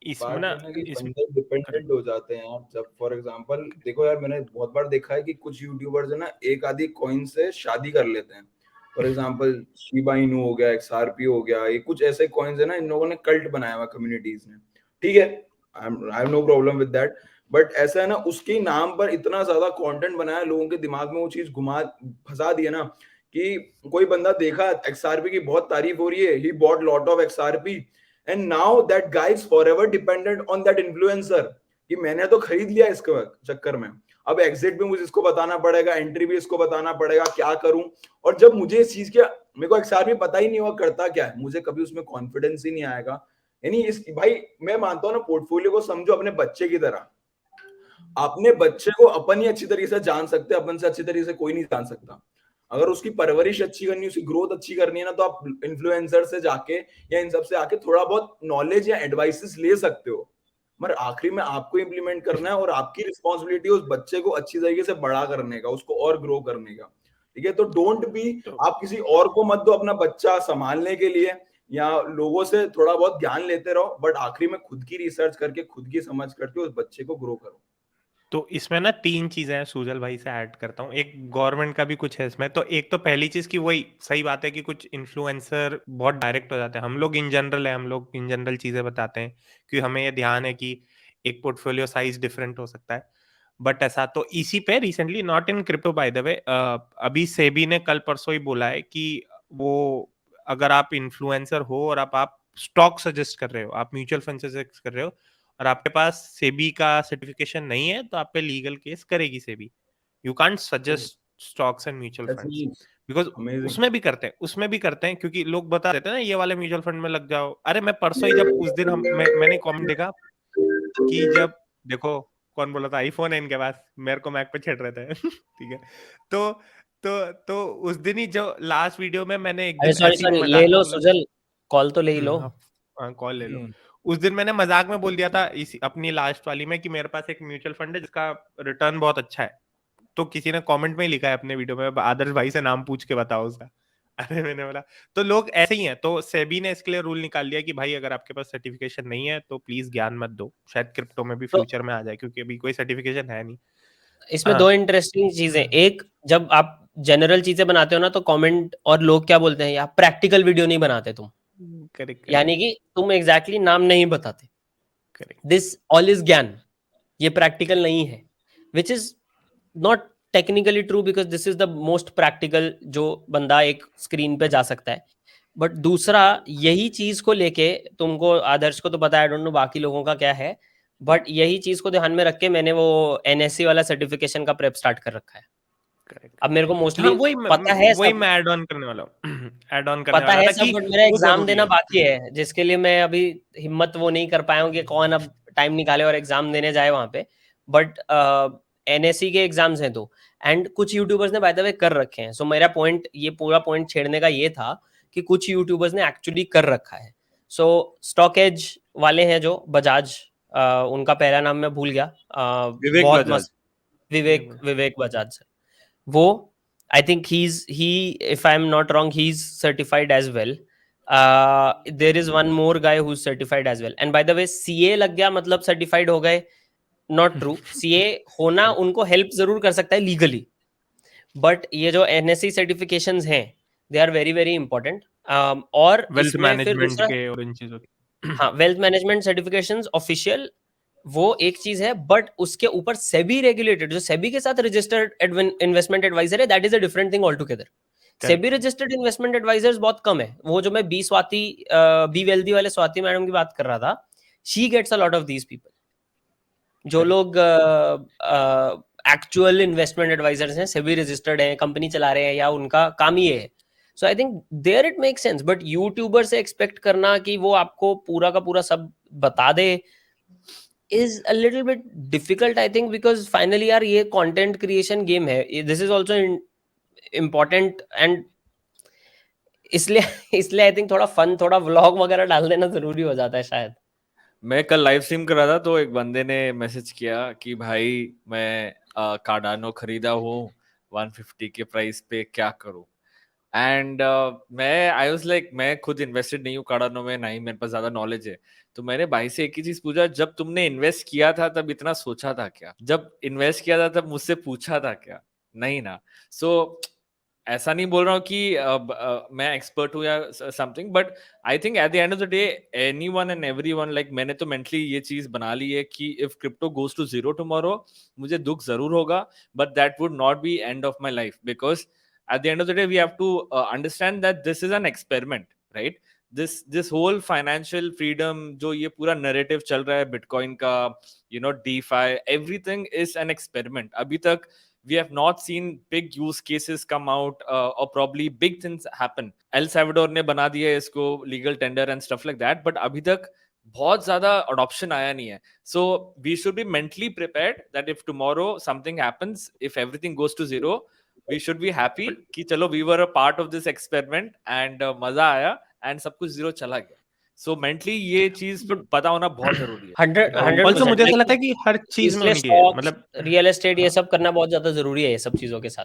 इसमें बात ना है ना कि इसमें बंदे डिपेंडेंट हो जाते हैं यार। जब फॉर एग्जांपल देखो यार, मैंने बहुत बार देखा है कि कुछ यूट्यूबर्स है ना एक आधी कॉइन से शादी कर लेते हैं। फॉर एग्जांपल शिबा इनू हो गया, XRP हो गया, ये कुछ ऐसे कॉइन्स है ना, इन लोगों ने कल्ट बनाया हुआ कम्युनिटीज में। ठीक है, I have no problem with that, but ऐसा है ना उसके नाम पर इतना ज्यादा कंटेंट बनाया, लोगों के दिमाग में वो चीज घुमा फंसा दी है ना कि कोई बंदा देखा XRP की बहुत तारीफ हो रही है, he bought lot of XRP, and now that guy is forever dependent on that influencer कि मैंने तो खरीद लिया इसके चक्कर में, अब एग्जिट भी मुझे इसको बताना पड़ेगा, एंट्री भी इसको बताना पड़ेगा, क्या करूं। और जब मुझे इस चीज के, मेरे को XRP पता ही नहीं हुआ करता क्या है, मुझे कभी उसमें कॉन्फिडेंस ही नहीं आएगा यानी इस भाई मैं मानता हूँ ना, पोर्टफोलियो को समझो अपने बच्चे की तरह। अपने बच्चे को अपन ही अच्छी तरीके से जान सकते हैं, अपन से अच्छी तरीके से कोई नहीं जान सकता। अगर उसकी परवरिश अच्छी करनी है, उसकी ग्रोथ अच्छी करनी है ना, तो आप इन्फ्लुएंसर से जाके या इन सब से आके थोड़ा बहुत नॉलेज या एडवाइसेस ले सकते हो, मगर आखिरी में आपको इम्प्लीमेंट करना है और आपकी रिस्पॉन्सिबिलिटी उस बच्चे को अच्छी तरीके से बड़ा करने का, उसको और ग्रो करने का। ठीक है, तो डोंट बी, आप किसी और को मत दो अपना बच्चा संभालने के लिए, या लोगों से थोड़ा बहुत ज्ञान लेते रहो, बट आखिरी में खुद की रिसर्च करके, खुद की समझ करके उस बच्चे को ग्रो करो। तो इसमें ना 3 चीजें हैं, सुजल भाई से ऐड करता हूँ। एक गवर्नमेंट का भी कुछ है इसमें। तो एक तो पहली चीज की वही सही बात है कि कुछ इन्फ्लुएंसर बहुत डायरेक्ट हो जाते हैं। हम लोग इन जनरल चीजें बताते हैं कि हमें ये ध्यान है कि एक पोर्टफोलियो साइज डिफरेंट हो सकता है। बट ऐसा तो इसी पे recently, not in crypto bye the वे, अभी सेबी ने कल परसों ही बोला है कि वो अगर आप इन्फ्लुएंसर हो और आप स्टॉक सजेस्ट कर रहे हो, आप म्यूचुअल फंड सजेस्ट कर रहे हो और आपके पास सेबी का सर्टिफिकेशन नहीं है, तो आप पे लीगल केस करेगी SEBI. You can't suggest stocks and mutual funds, because उसमें भी करते हैं क्योंकि लोग बता देते हैं ना ये वाले म्यूचुअल फंड में लग जाओ। अरे मैं परसों ही जब उस दिन मैंने कमेंट देखा कि जब देखो कौन बोला था आईफोन है इनके पास, मेरे को मैक पे छेड़ रहे थे ठीक है। तो उस दिन ही जो लास्ट वीडियो में मैंने एक अरे दिन सॉरी ऐसी सॉरी, ले मजाक लो में बोला। सुजल, कॉल तो ले ही लो। हाँ कॉल ले लो। उस दिन मैंने मजाक में बोल दिया था इसी अपनी लास्ट वाली में कि मेरे पास एक म्यूचुअल फंड है जिसका रिटर्न बहुत अच्छा है। तो किसी ने कमेंट में ही लिखा है अपने वीडियो में, आदर्श भाई से नाम पूछ के बताओ उसका। अरे मैंने बोला तो लोग ऐसे ही हैं। तो सेबी ने इसके लिए रूल निकाल दिया कि भाई अगर आपके पास सर्टिफिकेशन नहीं है तो प्लीज ज्ञान मत दो। शायद क्रिप्टो में भी तो फ्यूचर में आ जाए क्योंकि अभी कोई सर्टिफिकेशन है नहीं। इसमें हाँ। दो इंटरेस्टिंग चीजें, एक जब आप जनरल चीजें बनाते हो ना तो कमेंट और लोग क्या बोलते हैं, यार प्रैक्टिकल वीडियो नहीं बनाते तुम, करेक्ट यानी कि तुम एग्जैक्टली नाम नहीं बताते। करेक्ट। दिस ऑल इज ज्ञान, ये प्रैक्टिकल नहीं है, which is not technically true because this is the most practical जो बंदा एक स्क्रीन पे जा सकता है। बट दूसरा यही चीज को लेके तुमको, आदर्श को तो पता है, आई डोंट नो बाकी लोगों का क्या है, बट यही चीज को ध्यान में रख के मैंने वो एनएससी वाला सर्टिफिकेशन का प्रेप स्टार्ट कर रखा है। अब मेरे को हाँ मोस्टली पता है वही सब, मैं ऐड ऑन करने वाला हूँ ऐड ऑन करने पता वाला है था सब, कि बट मेरा वो एग्जाम जरूरी देना है। बाकी है, जिसके लिए मैं अभी हिम्मत वो नहीं कर पाया हूँ कि कौन अब टाइम निकाले और एग्जाम देने जाए वहां पे। बट एनएससी के एग्जाम्स हैं तो, एंड कुछ यूट्यूबर्स ने बाय द वे कर रखे हैं। सो मेरा पॉइंट, ये पूरा पॉइंट छेड़ने का ये था कि कुछ यूट्यूबर्स ने एक्चुअली कर रखा है। सो स्टॉक एज वाले हैं जो बजाज, उनका पहला नाम मैं भूल गया, विवेक बहुत बजाज। मस्त, विवेक बजाज सर। वो I think he if I'm not wrong, he's certified as well. There is one more guy who's certified as well. And by the way, CA लग गया मतलब certified हो गए, not true. CA होना उनको help जरूर कर सकता है legally, but ये जो NSE certifications हैं, they are very very important. और वेल्थ इसमें फिर मैनेजमेंट दूसरा, के और इन चीजों के। हाँ, वेल्थ मैनेजमेंट सर्टिफिकेशंस ऑफिशियल, वो एक चीज है, बट उसके ऊपर सेबी रेगुलेटेड, जो सेबी के साथ रजिस्टर्ड इन्वेस्टमेंट एडवाइजर है, that is a different thing all together. SEBI registered investment advisers बहुत कम है। वो जो मैं बी वेल्दी वाले स्वाति मैडम की बात कर रहा था, she gets a lot of these people, जो लोग एक्चुअल इन्वेस्टमेंट एडवाइजर्स हैं, सेबी रजिस्टर्ड हैं, कंपनी चला रहे हैं, या उनका काम ही है। So I think there it make sense, but YouTuber से एक्सपेक्ट करना कि वो आपको पूरा का पूरा सब बता दे is a little bit difficult, I think, because finally यार ये content creation game है, this is also important, and इसलिए इसलिए आई थिंक थोड़ा फन, थोड़ा व्लॉग वगैरह डाल देना जरूरी हो जाता है शायद। मैं कल लाइव स्ट्रीम कर रहा था तो एक बंदे ने मैसेज किया कि भाई मैं कार्डानो खरीदा हूँ 150 के प्राइस पे, क्या करूँ? एंड मैं आई वाज लाइक, मैं खुद इन्वेस्टेड नहीं हूँ कार्डानो में, ना ही मेरे पास ज्यादा नॉलेज है। तो मैंने भाई से एक ही चीज पूछा, जब तुमने इन्वेस्ट किया था तब इतना सोचा था क्या? जब इन्वेस्ट किया था तब मुझसे पूछा था क्या? नहीं ना। सो ऐसा नहीं बोल रहा हूँ कि मैं एक्सपर्ट हूँ या something, but I think at the end of the day anyone and everyone, like मैंने तो मेंटली ये चीज बना ली है कि if crypto goes to zero tomorrow, मुझे दुख जरूर होगा, but that would not be end of my life, because at the end of the day we have to understand that this is an experiment, right? this whole financial freedom जो ये पूरा narrative चल रहा है बिटकॉइन का, you know, DeFi, everything is an experiment. अभी तक we have not seen big use cases come out or probably big things happen. El Salvador ने बना दिया इसको legal tender and stuff like that, but अभी तक बहुत ज्यादा अडॉप्शन आया नहीं है. So we should be mentally prepared that if tomorrow something happens, if everything goes to zero, we should be happy कि चलो we were a part of this experiment and मजा आया and सब कुछ zero चला गया. So mentally ये चीज पता होना बहुत जरूरी है. 100% ऑल्सो मुझे ऐसा लगता है कि हर चीज में इसलिए होनी चाहिए, स्टॉक्स, मतलब रियल एस्टेट ये सब करना बहुत ज्यादा जरूरी है ये सब चीजों के साथ.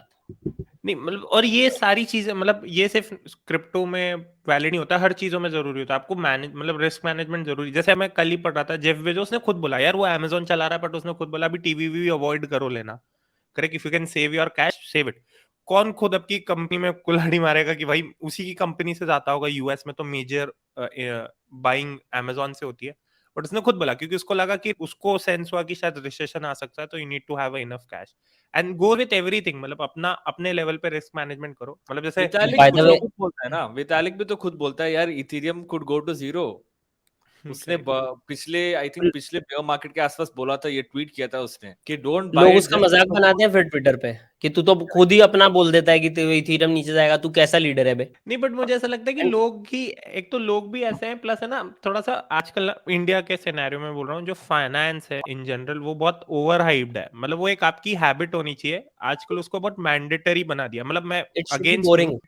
नहीं मतलब, और ये सारी चीजें मतलब ये सिर्फ क्रिप्टो में वैलिड नहीं होता, हर चीजों में जरूरी होता है. आपको मैनेज मतलब रिस्क मैनेजमेंट जरूरी. जैसे मैं कल ही पढ़ रहा था, जेफ बेजोस ने खुद बोला यार वो अमेज़न चला रहा है, बट उसने खुद बोला अभी टीवी भी अवॉइड करो लेना. Correct, if you can save your cash save it. कौन खुद अपनी कंपनी में कुल्हाड़ी मारेगा कि भाई उसी की कंपनी से जाता होगा. यूएस में तो मेजर बाइंग अमेज़न से होती है, बट उसने खुद बोला क्योंकि उसको लगा कि उसको सेंस हुआ कि शायद रिसेशन आ सकता है, तो you need to have enough cash and go with everything. मतलब अपना अपने लेवल पे रिस्क मैनेजमेंट करो. मतलब जैसे वितालिक By the way, खुद बोलता है ना, वितालिक भी तो खुद बोलता है यार Ethereum could go to zero. उसने पिछले आई थिंक पिछले बेयर मार्केट के आसपास बोला था, ये ट्वीट किया था उसने कि डोंट बाय. लोग उसका मजाक बनाते हैं फिर ट्विटर पे कि तू तो खुद ही अपना बोल देता है कि इथेरियम नीचे जाएगा, तू कैसा लीडर है बे. नहीं, बट मुझे ऐसा लगता है कि लोग ही, एक तो लोग भी ऐसे हैं, प्लस है ना थोड़ा सा आजकल इंडिया के सिनेरियो में बोल रहा हूँ, जो फाइनेंस है इन जनरल वो बहुत ओवर हाइप्ड है. मतलब वो एक आपकी हैबिट होनी चाहिए, आजकल उसको बहुत मैंडेटरी बना दिया. मतलब मैं It should be against boring.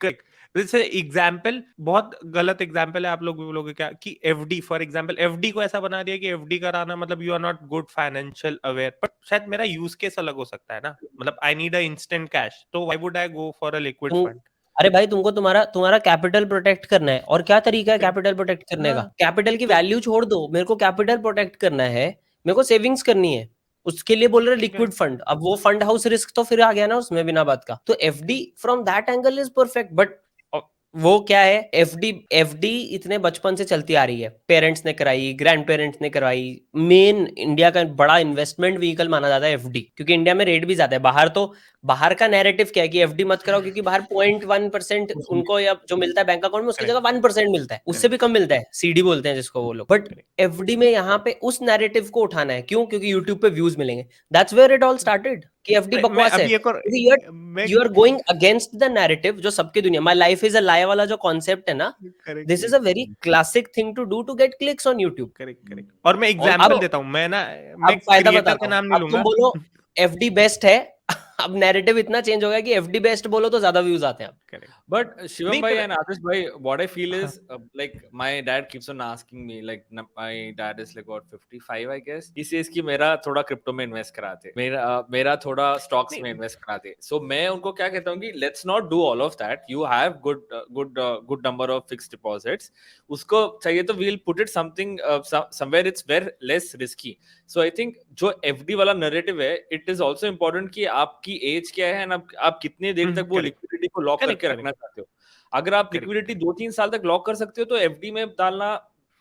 जैसे एग्जाम्पल, बहुत गलत एग्जाम्पल है, आप लोग भी बोलोगे क्या कि एफडी फॉर एग्जाम्पल, एफडी को ऐसा बना दिया कि एफडी कराना मतलब you are not good financial aware. But शायद मेरा यूज केस अलग हो सकता है ना. मतलब I need a instant cash, तो why would I go for a liquid fund. अरे भाई तुमको तुम्हारा कैपिटल प्रोटेक्ट करना है, और क्या तरीका है कैपिटल प्रोटेक्ट करने का? हाँ. कैपिटल की वैल्यू छोड़ दो, मेरे को कैपिटल प्रोटेक्ट करना है, मेरे को सेविंग्स करनी है, उसके लिए बोल रहे लिक्विड फंड. अब वो फंड हाउस रिस्क तो फिर आ गया ना उसमें बिना बात का. तो FD from that angle is perfect. But वो क्या है, एफडी इतने बचपन से चलती आ रही है, पेरेंट्स ने कराई, ग्रैंड पेरेंट्स ने कराई. मेन इंडिया का बड़ा इन्वेस्टमेंट व्हीकल माना जाता है एफडी, क्योंकि इंडिया में रेट भी ज्यादा है. बाहर का नैरेटिव क्या है कि एफडी मत कराओ, क्योंकि बाहर 0.1% उनको या जो मिलता है बैंक अकाउंट में उसकी जगह 1% मिलता है, उससे भी कम मिलता है, सीडी बोलते हैं जिसको वो लोग. बट एफडी में यहाँ पे उस नैरेटिव को उठाना है. क्यों? क्योंकि यूट्यूब पे व्यूज मिलेंगे. That's where it all started कि एफडी बकवास है. You are going against the narrative जो सबकी दुनिया, my life is a lie वाला जो कॉन्सेप्ट है ना, this is a very classic thing to do to get clicks on YouTube. Correct. और मैं एग्जांपल देता हूँ, मैं फायदा क्रिएटर बताता का हूँ. नाम नहीं अब तुम लूंगा. बोलो एफडी बेस्ट है, अब नैरेटिव इतना चेंज हो गया कि एफडी बेस्ट बोलो तो ज्यादा व्यूज आते हैं. But Shivam नहीं, bhai पर- and Adarsh bhai, what I feel is like my dad keeps on asking me, like my dad is like what 55 I guess. He says कि मेरा थोड़ा क्रिप्टो में इन्वेस्ट कराते, मेरा थोड़ा स्टॉक्स में इन्वेस्ट कराते. So मैं उनको क्या कहता हूँ कि let's not do all of that. You have good number of fixed deposits. उसको चाहिए तो we'll put it something somewhere it's very less risky. So I think जो FD वाला नैरेटिव है, it is also important कि आपकी एज क्या है and आप कितने देर तक वो लिक्विडिटी को लॉक करके रखना चाहते हो. अगर आप लिक्विडिटी 2-3 साल तक लॉक कर सकते हो तो एफडी में डालना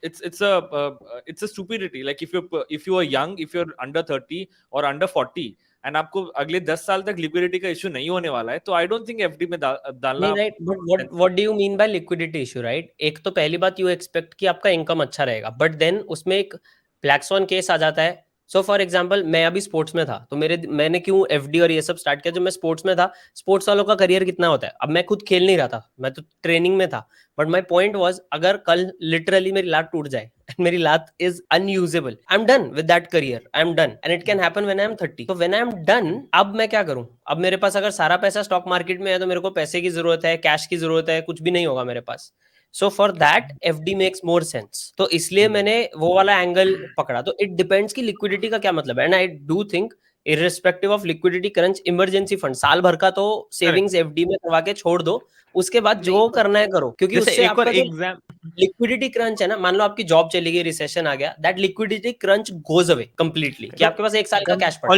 it's a stupidity. Like if you are young, if you're under 30 or under 40 and आपको अगले 10 साल तक लिक्विडिटी का इशू नहीं होने वाला है, तो आई डोंट थिंक एफडी में डालना. नहीं, right. But what do you mean by liquidity issue, right? एक तो पहली बात यू एक्सपेक्ट कि आपका इनकम अच्छा रहेगा, बट देन उसमें एक ब्लैक स्वॉन केस आ जाता है. सो फॉर एग्जांपल मैं अभी स्पोर्ट्स में था, तो मैंने क्यों एफडी और ये सब स्टार्ट किया? जब मैं स्पोर्ट्स में था, स्पोर्ट्स वालों का करियर कितना होता है. अब मैं खुद खेल नहीं रहा था, मैं तो ट्रेनिंग में था, बट माय पॉइंट वाज अगर कल लिटरली मेरी लात टूट जाए and मेरी लात is unusable, I'm done with that career, I'm done and it can happen when I'm 30. तो when I'm done, अब मैं क्या करूं? अब मेरे पास अगर सारा पैसा स्टॉक मार्केट में है तो मेरे को पैसे की जरूरत है, कैश की जरूरत है, कुछ भी नहीं होगा मेरे पास. So for that FD makes more sense. तो इसलिए मैंने वो वाला एंगल पकड़ा. तो इट डिपेंड्स कि लिक्विडिटी का क्या मतलब है. And I do think irrespective of liquidity crunch, emergency fund साल भर का तो सेविंग्स एफडी में करवा के छोड़ दो, उसके बाद जो करना है करो, क्योंकि उससे आपका लिक्विडिटी क्रंच है ना, मान लो आपकी जॉब चली गई, रिसेशन आ गया, that liquidity crunch goes away completely, कि आपके पास एक साल का कैश पड़ा.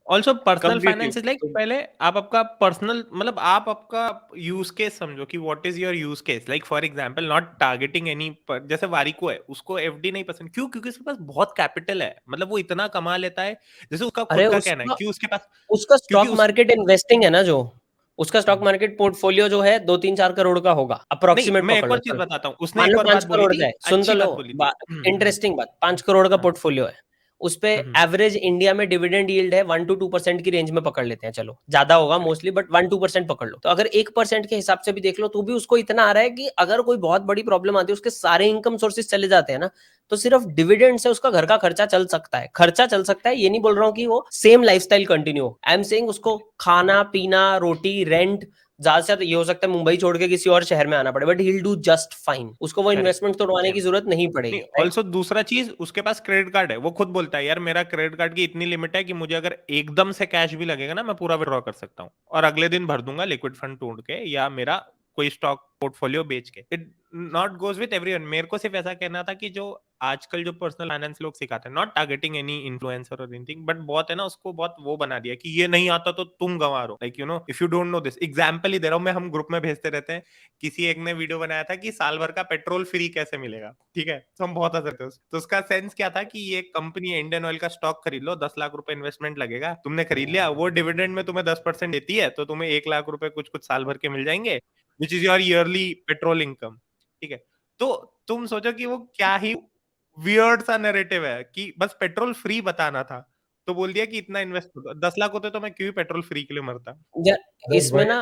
Also personal finance is like, पहले आप आपका पर्सनल मतलब आप आपका यूज केस समझो कि what is your use case. Like for example not targeting any, जैसे वारिको है, उसको एफडी नहीं पसंद. क्यों? क्योंकि उसके पास बहुत कैपिटल है, मतलब वो इतना कमा लेता है. जैसे उसका खुद का कहना है कि उसके पास उसका स्टॉक मार्केट इन्वेस्टिंग है ना, जो उसका स्टॉक मार्केट पोर्टफोलियो जो है 2-3-4 करोड़ का होगा अप्रोक्सीमेट. मैं एक और चीज बताता हूँ, उसने एक और बात बोली थी, सुन तो लो, इंटरेस्टिंग बात, 5 करोड़ का पोर्टफोलियो है, उस पे एवरेज इंडिया में डिविडेंड यील्ड है 1-2% की रेंज में पकड़ लेते हैं, चलो ज्यादा होगा मोस्टली, बट 1-2% पकड़ लो। तो अगर 1% के हिसाब से भी देख लो तो भी उसको इतना आ रहा है कि अगर कोई बहुत बड़ी प्रॉब्लम आती है, उसके सारे इनकम सोर्सेज चले जाते हैं ना, तो सिर्फ डिविडेंड से उसका घर का खर्चा चल सकता है। खर्चा चल सकता है, ये नहीं बोल रहा हूँ कि वो सेम लाइफस्टाइल कंटिन्यू हो। आई एम सेइंग उसको खाना पीना, रोटी, रेंट, ज्यादा से ज्यादा ये हो सकता है मुंबई छोड़ के किसी और शहर में आना पड़े, but he will do just fine. उसको वो इन्वेस्टमेंट तोड़वाने की जरूरत नहीं पड़ेगी। ऑल्सो दूसरा चीज, उसके पास क्रेडिट कार्ड है, वो खुद बोलता है यार मेरा क्रेडिट कार्ड की इतनी लिमिट है कि मुझे अगर एकदम से कैश भी लगेगा ना, मैं पूरा विड्रॉ कर सकता हूँ और अगले दिन भर दूंगा लिक्विड फंड ढूंढ के या मेरा कोई स्टॉक पोर्टफोलियो बेच के। It not goes with everyone. मेरे को सिर्फ ऐसा कहना था कि जो आजकल जो पर्सनल फाइनेंस लोग सिखाते हैं, नॉट टारगेटिंग एनी इन्फ्लुएंसर और एनीथिंग, बट बहुत है ना, उसको बहुत वो बना दिया कि ये नहीं आता तो तुम गंवार हो, like you know if you don't know this. Example ही दे रहा हूं मैं, हम ग्रुप में भेजते रहते हैं। किसी एक ने वीडियो बनाया था कि साल भर का पेट्रोल फ्री कैसे मिलेगा, ठीक है, तो हम बहुत हंसते थे। तो उसका सेंस क्या था कि ये कंपनी है, इंडियन ऑयल का स्टॉक खरीद लो, 10 लाख रुपए इन्वेस्टमेंट लगेगा, तुमने खरीद लिया, वो डिविडेंड में तुम्हें 10% देती है, तो तुम्हें 1 लाख रुपए कुछ कुछ साल भर के मिल जाएंगे, which is your yearly petrol income. ठीक है, तो तुम सोचो कि वो क्या ही वियर्ड सा नैरेटिव है कि बस पेट्रोल फ्री बताना था, तो बोल दिया कि इतना इन्वेस्ट करो। 10 लाख होते तो मैं क्यों पेट्रोल फ्री के लिए मरता। इसमें ना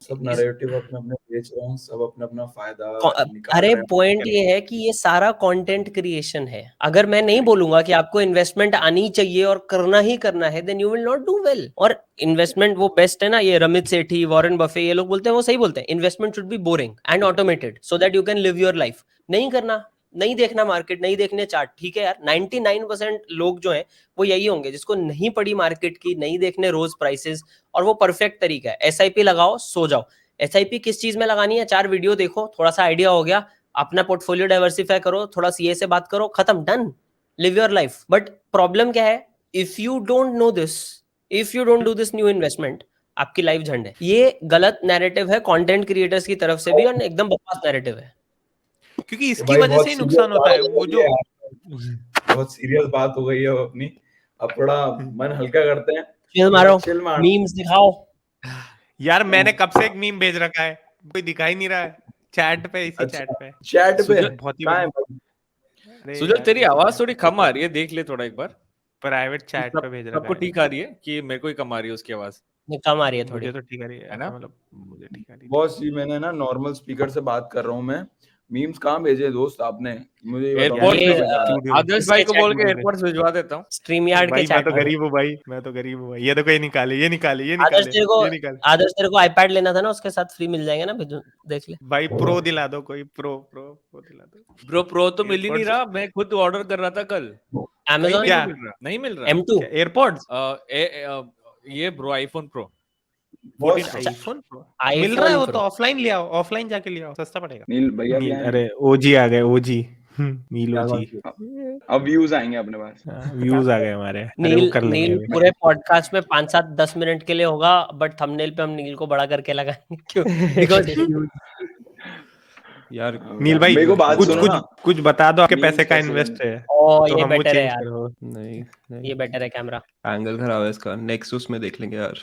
सब नैरेटिव अपने अपने बेच रहे हैं, सब अपना अपना फायदा निकाल अरे रहे हैं। पॉइंट ये है कि ये सारा कंटेंट क्रिएशन है। अगर मैं नहीं बोलूंगा कि आपको इन्वेस्टमेंट आनी चाहिए और करना ही करना है, then you will not do well. और इन्वेस्टमेंट वो बेस्ट है ना, ये रमित सेठी, वॉरेन बफे, ये लोग बोलते हैं, वो सही बोलते हैं, investment should be boring and automated so that you can live your life. नहीं करना, नहीं देखना मार्केट, नहीं देखने चार्ट, ठीक है यार। 99% लोग जो हैं वो यही होंगे जिसको नहीं पड़ी मार्केट की, नहीं देखने रोज प्राइसेस, और वो परफेक्ट तरीका है। एसआईपी लगाओ, सो जाओ। एसआईपी किस चीज में लगानी है? 4 वीडियो देखो, थोड़ा सा आइडिया हो गया, अपना पोर्टफोलियो डाइवर्सिफाई करो, थोड़ा सीए से बात करो, खत्म, done, live your life. But problem क्या है? If you don't know this, if you don't do this new investment, आपकी लाइफ झंड है। ये गलत नैरेटिव है कंटेंट क्रिएटर्स की तरफ से भी, और एकदम बकवास नैरेटिव है, क्योंकि इसकी वजह से ही नुकसान होता है। वो जो बहुत सीरियस बात हो गई है अपनी, अब थोड़ा मन हल्का करते हैं, चिल मारो, चिल मारो, मीम्स दिखाओ। यार मैंने कब से एक मीम भेज रखा है, कोई दिखा ही नहीं रहा है चैट पे, इसी चैट पे, चैट पे बहुत ही कहाँ है? अरे सुजल यार, तेरी आवाज थोड़ी कम आ रही है, देख ले थोड़ा एक बार। प्राइवेट चैट पे भेज रखा सबको है। ठीक आ रही है कि मेरे को ही कम आ रही है उसकी आवाज? कम आ रही है थोड़ी। मुझे तो ठीक आ रही है ना? मतलब मुझे ठीक आ रही है। बॉस जी, मैंने ना नॉर्मल स्पीकर से बात कर रहा हूँ मैं। मीम्स कहाँ भेजे दोस्त आपने? मुझे ये बताओ। एयरपोर्ट ये, पे आदर्श भाई को इसके बोल chat के में एयरपोर्ट भिजवा देता हूँ। स्ट्रीम यार्ड के भाई मैं चैट तो में। गरीब हूँ भाई, मैं तो गरीब हूँ भाई। ये देखो, ये निकाले, ये निकाले, ये आदर्श निकाले, तेरे को, ये निकाले। आदर्श तेरे को आईपैड लेना था ना, उसके साथ फ्री मिल जाएंगे ना, देख ले। भाई प्रो दिला दो, कोई प्रो दिला दो। प्रो तो मिल ही नहीं एयरपोर्ट्स रहा, मैं खुद ऑर्डर कर रहा था कल, कहीं Amazon भी क्या? नहीं मिल रहा। M2 एयरपोर्ट्स ये bro iPhone pro boss, iPhone pro iPhone मिल रहा है, वो Pro। तो ऑफलाइन ले आओ, ऑफलाइन जाके ले आओ, सस्ता पड़ेगा। नील भैया भी आए हैं। अरे ओजी आ गए, ओजी नील क्या ओजी, बात है? अब व्यूज आएंगे अपने पास। व्यूज आ गए हमारे। अरे वो नील कर लेंगे नील अभी। पूरे पॉडकास्ट में 5-7-10 मिनट के लिए होगा, बट थंबनेल पे हम नील को बड़ा करके लगाएंगे। क्यों? बिकॉज़ यार नील भाई मेरे को बात कुछ सुनो कुछ ना, कुछ बता दो, आपके Memes पैसे का कैसे इन्वेस्ट है ओ तो ये हम वो बेटर है चेंज यार, करो। नहीं ये नहीं बेटर है कैमरा। एंगल खराब है इसका, नेक्सस में देख लेंगे यार।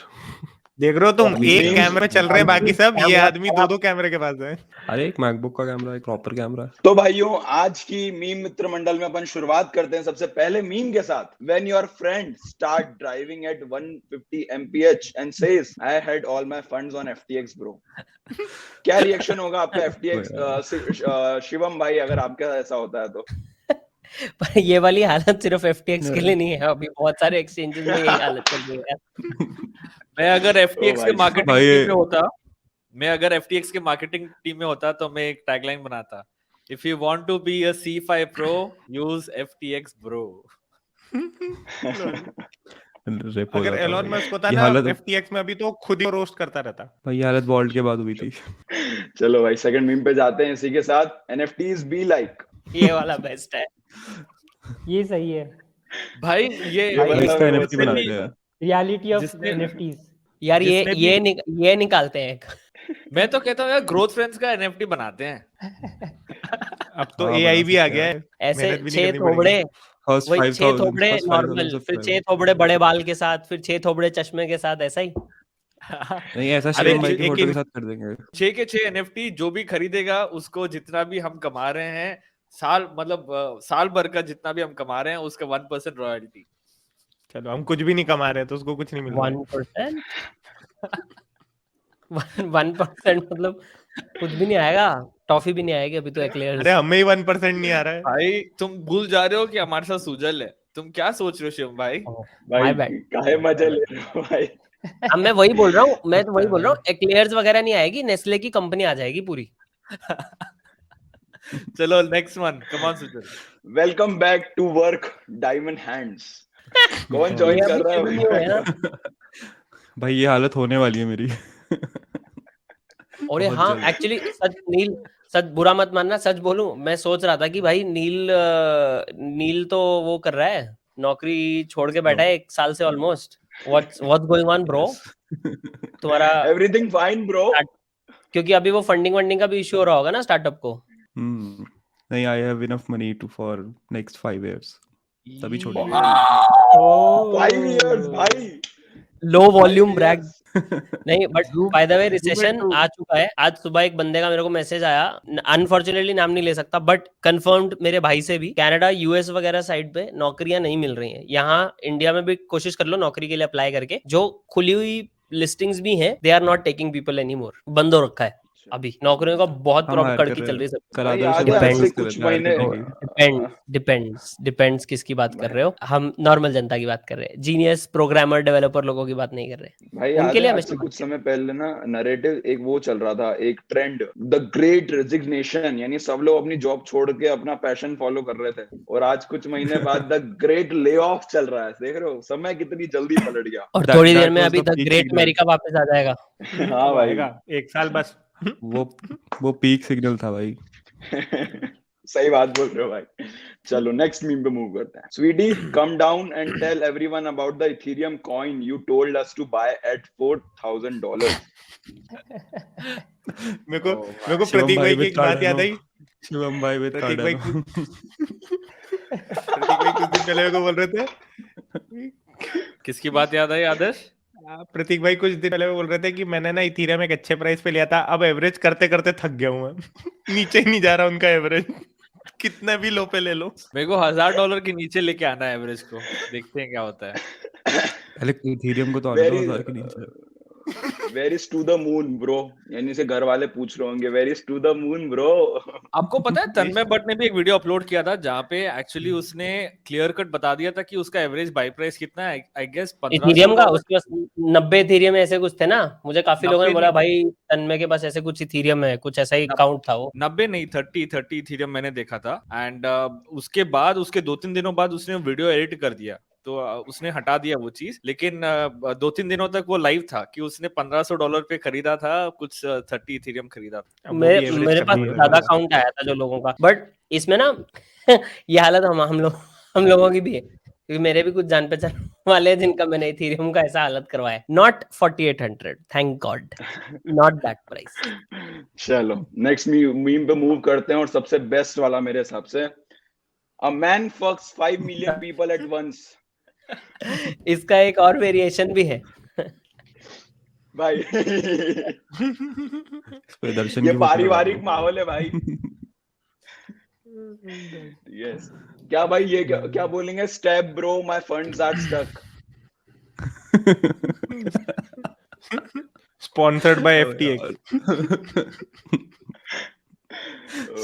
देख रहे हो तुम, अभी एक क्या? कैमरे चल रहे हैं, बाकी सब ये कैमरा आदमी दो कैमरे के पास है। अरे एक मैकबुक का कैमरा, एक प्रॉपर कैमरा। तो भाइयों आज की मीम मित्र मंडल में अपन शुरुआत करते हैं सबसे पहले मीम के साथ। When your friend start driving at 150 mph and says I had all my funds on FTX bro, क्या रिएक्शन होगा आपका FTX शिवम भाई, अगर आपका ऐसा होता है तो? पर ये वाली हालत सिर्फ FTX के लिए नहीं है, अभी बहुत सारे एक्सचेंजेस में यही हालत चल रही है यार। मैं अगर FTX के भाई मार्केटिंग भाई टीम में होता, मैं अगर FTX के मार्केटिंग टीम में होता तो मैं एक टैगलाइन बनाता, if you want to be a C5 pro use FTX bro. Repo अगर जाता एलोन भाई। मस्क होता ये ना हालत FTX में, अभी तो खुद ही रोस्ट करता रहता। भाई, ये हालत वॉल्ट के बाद हुई थी। चलो भाई सेकंड मीम पे जाते हैं इसी के साथ। NFTs be like, ये वाला बेस्ट है। ये सही है। भाई ये भाई भाई इसका वो NFT जिसने बनाते भी- हैं। रियलिटी ऑफ जिसने- NFTs। यार जिसने ये निकालते हैं एक। मैं तो कहता हूँ यार ग्रोथ फ्रेंड्स का NFT बनाते हैं। अब तो हाँ, AI बना भी आ सकते गया हैं। है, ऐसे मेहनत भी नहीं 6 करनी थोबड़े, पड़ेगी। फर्स्ट वही 5000 6 थोबड़े फर्स्ट 5000 नॉर्मल, फिर सब्सक्राइबर। 6 थोबड़े बड़े बाल के साथ, फिर 6 थोबड़े चश्मे के साथ, ऐसा ही। नहीं, ऐसा अरे शिवम भाई की एक फोटो के साथ कर देंगे। 6 के 6 NFT जो भी खरीदेगा उसको जितना भी हम कमा रहे हैं साल मतलब साल भर का जितना भी हम कमा रहे हैं उसका 1% रॉयल्टी। चलो हम कुछ भी नहीं कमा रहे तो उसको कुछ नहीं मिल रहा है। 1% 1% मतलब कुछ भी नहीं आएगा, टॉफी भी नहीं आएगी अभी तो अरे एक्लेयर्स। हमें ही 1% नहीं आ रहा है। भाई तुम भूल जा रहे हो कि हमारे साथ सुजल है। तुम क्या सोच रहे हो शिवम भाई? भाई माय बैड। काहे मजे ले रहे हो भाई? अब मैं वही बोल रहा हूँ, मैं तो वही बोल रहा हूँ, एक्लेयर्स वगैरह नहीं आएगी, नेस्ले की कंपनी आ जाएगी पूरी। चलो next one, come on Sujal. Welcome back to work diamond hands. कौन ज्वाइन ये कर अभी रहा है शुरू नहीं हुए ना। भाई ये हालत होने वाली है मेरी। और ये बहुत हाँ जल्द। एक्चुअली सच नील, सच बुरा मत मानना, सच बोलूं मैं सोच रहा था कि भाई नील तो वो कर रहा है, नौकरी छोड़ के बैठा है 1 साल से almost. What's going on bro? Yes. तुम्हारा एवरीथिंग फाइन ब्रो। क्योंकि अभी वो फंडिंग का भी इश्यू हो रहा होगा ना स्टार्टअप को। नहीं, I have enough money to for next 5 years. तभी छोड़ेंगे। 5 years भाई। Low volume 5 brag. years। नहीं but by the way recession to- आ चुका है। आज सुबह एक बंदे का मेरे को मैसेज आया, अनफॉर्चुनेटली नाम नहीं ले सकता बट कंफर्म्ड मेरे भाई से भी, कनाडा यूएस वगैरह साइड पे नौकरियां नहीं मिल रही हैं। यहाँ इंडिया में भी कोशिश कर लो नौकरी के लिए अप्लाई करके, जो खुली हुई लिस्टिंग्स भी हैं, they are not taking people anymore. बंद हो रखा है अभी नौकरियों का, बहुत हम प्रॉपर हायर कर कड़की रहे चल रही हैं। है सब। कल भाई आदर्श आगे हमारे Depends. ऐसे दोस्त कर कुछ रहे थे हायर महीने करने की। डिपेंड्स किसकी बात कर रहे हो, हम नॉर्मल जनता की बात कर रहे हैं, जीनियस प्रोग्रामर डेवलपर लोगों की बात नहीं कर रहे। भाई उनके याद है लिए आज हमेशा से कुछ समय पहले ना नैरेटिव एक वो चल रहा था, एक ट्रेंड, द ग्रेट रेजिग्नेशन, यानी सब लोग अपनी जॉब छोड़ के अपना पैशन फॉलो कर रहे थे। और आज कुछ महीने बाद द ग्रेट ले ऑफ चल रहा है। देख रहे हो समय कितनी जल्दी पलट गया। और That- थोड़ी देर that में was अभी the the peak great signal. America वापस आ जाएगा। हाँ अब भाई। आएगा 1 साल बस। वो पीक सिग्नल था भाई। सही बात बोल रहे हो भाई। चलो नेक्स्ट मीम पे मूव करते हैं। Sweetie, come down and tell everyone about the Ethereum coin you told us to buy at $4,000। मेरे को शिवम प्रतीक भाई की with एक बात याद Cardano. आई। शिवम भाई with प्रतीक भाई Cardano. प्रतीक भाई कुछ दिन पहले मेरे को बोल रहे थे। किसकी बात याद आई आदर्श? प्रतीक भाई कुछ दिन पहले बोल रहे थे कि मैंने ना इथेरियम एक अच्छे प्राइस पे लिया था, अब एवरेज करते करते थक गया हूँ मैं। नीचे ही नहीं जा रहा उनका एवरेज, कितना भी लो पे ले लो। मेरे को $1,000 के नीचे लेके आना है एवरेज को, देखते हैं क्या होता है। पहले इथेरियम को तो आने दो 1000 के नीचे। Where is to the moon bro, यानी से घर वाले पूछ रहे होंगे where is to the moon bro. आपको पता है तन्मय भट्ट ने भी एक वीडियो अपलोड किया था जहाँ पे एक्चुअली उसने क्लियर कट बता दिया था कि उसका एवरेज बाई प्राइस कितना है। आई गेस इथेरियम का 1500। उसके पास 90 इथेरियम ऐसे कुछ थे ना, मुझे काफी लोगों ने 90 बोला नहीं। भाई तन्मय के पास ऐसे कुछ इथेरियम है, कुछ ऐसा ही काउंट था वो। 90 नहीं, 30 इथेरियम मैंने देखा था। एंड उसके बाद उसके 2-3 दिनों बाद उसने वीडियो एडिट कर दिया, तो उसने हटा दिया वो चीज। लेकिन 2-3 दिनों तक वो लाइव था कि उसने $1500 पे खरीदा था, कुछ 30 इथेरियम खरीदा था। अब वो भी मेरे average मेरे पास करनी है ज्यादा एवरेज। काउंट आया था जो लोगों का, बट इसमें ना ये हालत हम लोगों की भी है, क्योंकि मेरे भी कुछ जान पहचान वाले हैं जिनका मैंने इथेरियम का ऐसा हालत करवाया। Not 4800, thank God, not that price. चलो नेक्स्ट मीम पे मूव करते हैं और सबसे बेस्ट वाला मेरे हिसाब से, अ मैन फक्स 5 मिलियन पीपल एट वंस। इसका एक और वेरिएशन भी है। भाई इस पे दर्शन ये की फोटो लगा पारिवारिक दो। माहौल है भाई। यस क्या भाई, ये क्या बोलेंगे, step bro my funds are stuck. Sponsored by FTX।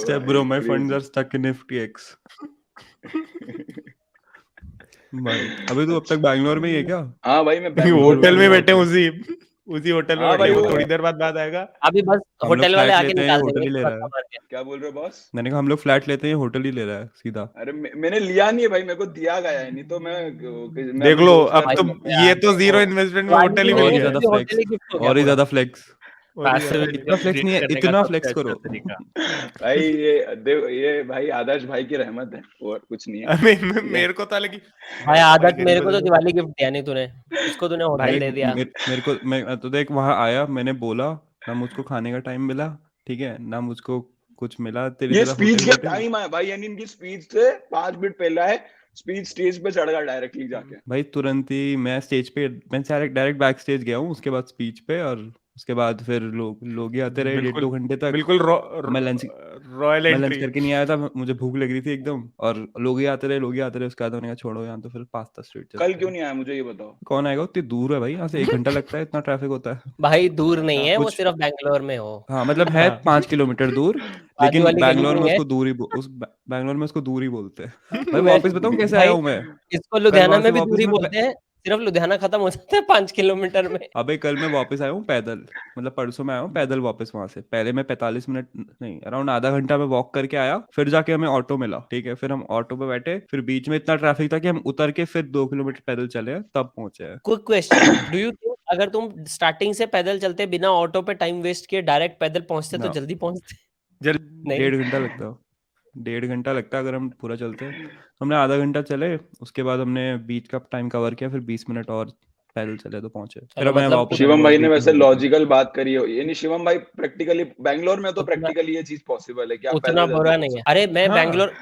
Step bro, my funds are stuck in FTX. भाई अभी तो अब तक बैंगलोर में ही है क्या? हाँ भाई मैं बैंगलोर होटल में में बैठे हूँ। उसी होटल में हाँ बैठे भाई, हैं, वो वो- थोड़ी देर बाद आएगा। अभी बस हम लोग होटल वाले फ्लैट आके लेते हैं, निकाल होटल देंगे ही ले रहा है। मार के। क्या बोल रहे हो बॉस? मैंने कहा हम लोग फ्लैट लेते हैं, होटल ही ले रहा है सीधा। अरे मैंने लिया नहीं है भाई, मेरे को दिया गया है, नहीं तो मैं देख लो सोच रहा अब था तो कि- ये तो जीरो इन्वेस्टमेंट में होटल ही और मिल ही गया ज्यादा है। फ्लेक्स, होटल ही gift हो गया और ही पूरा। ज्यादा फ्लेक्स। और ये Passive ज्यादा- इतना फ्लेक्स नहीं है, करने का इतना सबसे फ्लेक्स अच्छा करो। तरीका। भाई ये भाई आदर्श भाई की रहमत है और कुछ नहीं है। मेरे को तो लगी भाई आदत मेरे को तो गरीब दिवाली गिफ्ट दिया नहीं तूने, उसको तूने होटल भाई दे दिया। मेरे को, मैं तो देख वहां आया, मैंने बोला ना मुझको खाने का टाइम मिला, ठीक है ना मुझको कुछ मिला, तेरी ये तरह स्पीच होटल का वोटल। टाइम है भाई, यानी इनकी स्पीच से 5 मिनट पहले है, स्पीच स्टेज पे चढ़ गया डायरेक्टली जाके। भाई तुरंत ही मैं स्टेज पे, मैं डायरेक्ट बैक स्टेज गया हूँ, उसके बाद स्पीच पे, और उसके बाद फिर लोग ही आते रहे 1.5-2 घंटे तक। बिल्कुल मैं लंच रॉयल मैं लंच एंट्री। करके नहीं आया था, मुझे भूख लग रही थी एकदम, और लोग ही आते रहे। उसके बाद मैंने कहा छोड़ो, यहाँ तो फिर पास्ता स्ट्रीट कल चलते क्यों हैं। नहीं आया मुझे ये बताओ। कौन आएगा, उतनी दूर है भाई, यहाँ से 1 घंटा लगता है, इतना ट्रैफिक होता है। भाई दूर नहीं है, वो कुछ सिर्फ बैंगलोर में हो। हाँ मतलब है हाँ। 5 किलोमीटर दूर, बाजू लेकिन वाली गली बैंगलोर में में ही है। उसको बैंगलोर में उसको दूरी बोलते हैं। भाई मैं वापस बताऊँ कैसे आया भाई हूँ मैं? इसको कल लुधियाना वहां से में भी वापस दूरी मैं बोलते हैं, सिर्फ लुधियाना खत्म हो जाता है 5 किलोमीटर में। अबे कल मैं वापस आया हूँ पैदल, मतलब परसों मैं आया हूँ पैदल वापस वहां से। पहले मैं 45 मिनट नहीं, अराउंड आधा घंटा में वॉक करके आया, फिर जाके हमें ऑटो मिला, ठीक है, फिर हम ऑटो पे बैठे, फिर बीच में इतना ट्रैफिक था कि हम उतर के फिर 2 किलोमीटर पैदल चले हैं, तब पहुंचे हैं। Quick question, do you think अगर तुम स्टार्टिंग से पैदल चलते बिना ऑटो पे टाइम वेस्ट किए डायरेक्ट पैदल पहुंचते तो ना, जल्दी पहुंचते? नहीं 1.5 घंटा लगता, 1.5 घंटा लगता अगर हम पूरा चलते। हमने आधा घंटा चले, उसके बाद हमने बीच का टाइम कवर किया, फिर 20 मिनट और पैदल चले तो पहुंचे। फिर चलो हमें मतलब वापस शिवम भाई ने मीटिंग वैसे हो गई थी। लॉजिकल बात करी हो, यानी शिवम भाई प्रैक्टिकली बैंगलोर में तो उतना प्रैक्टिकली ये चीज पॉसिबल है कि आप उतना पैदल जल्दी बुरा पहुंच नहीं है। सकते अरे मैं हाँ। बैंगलोर,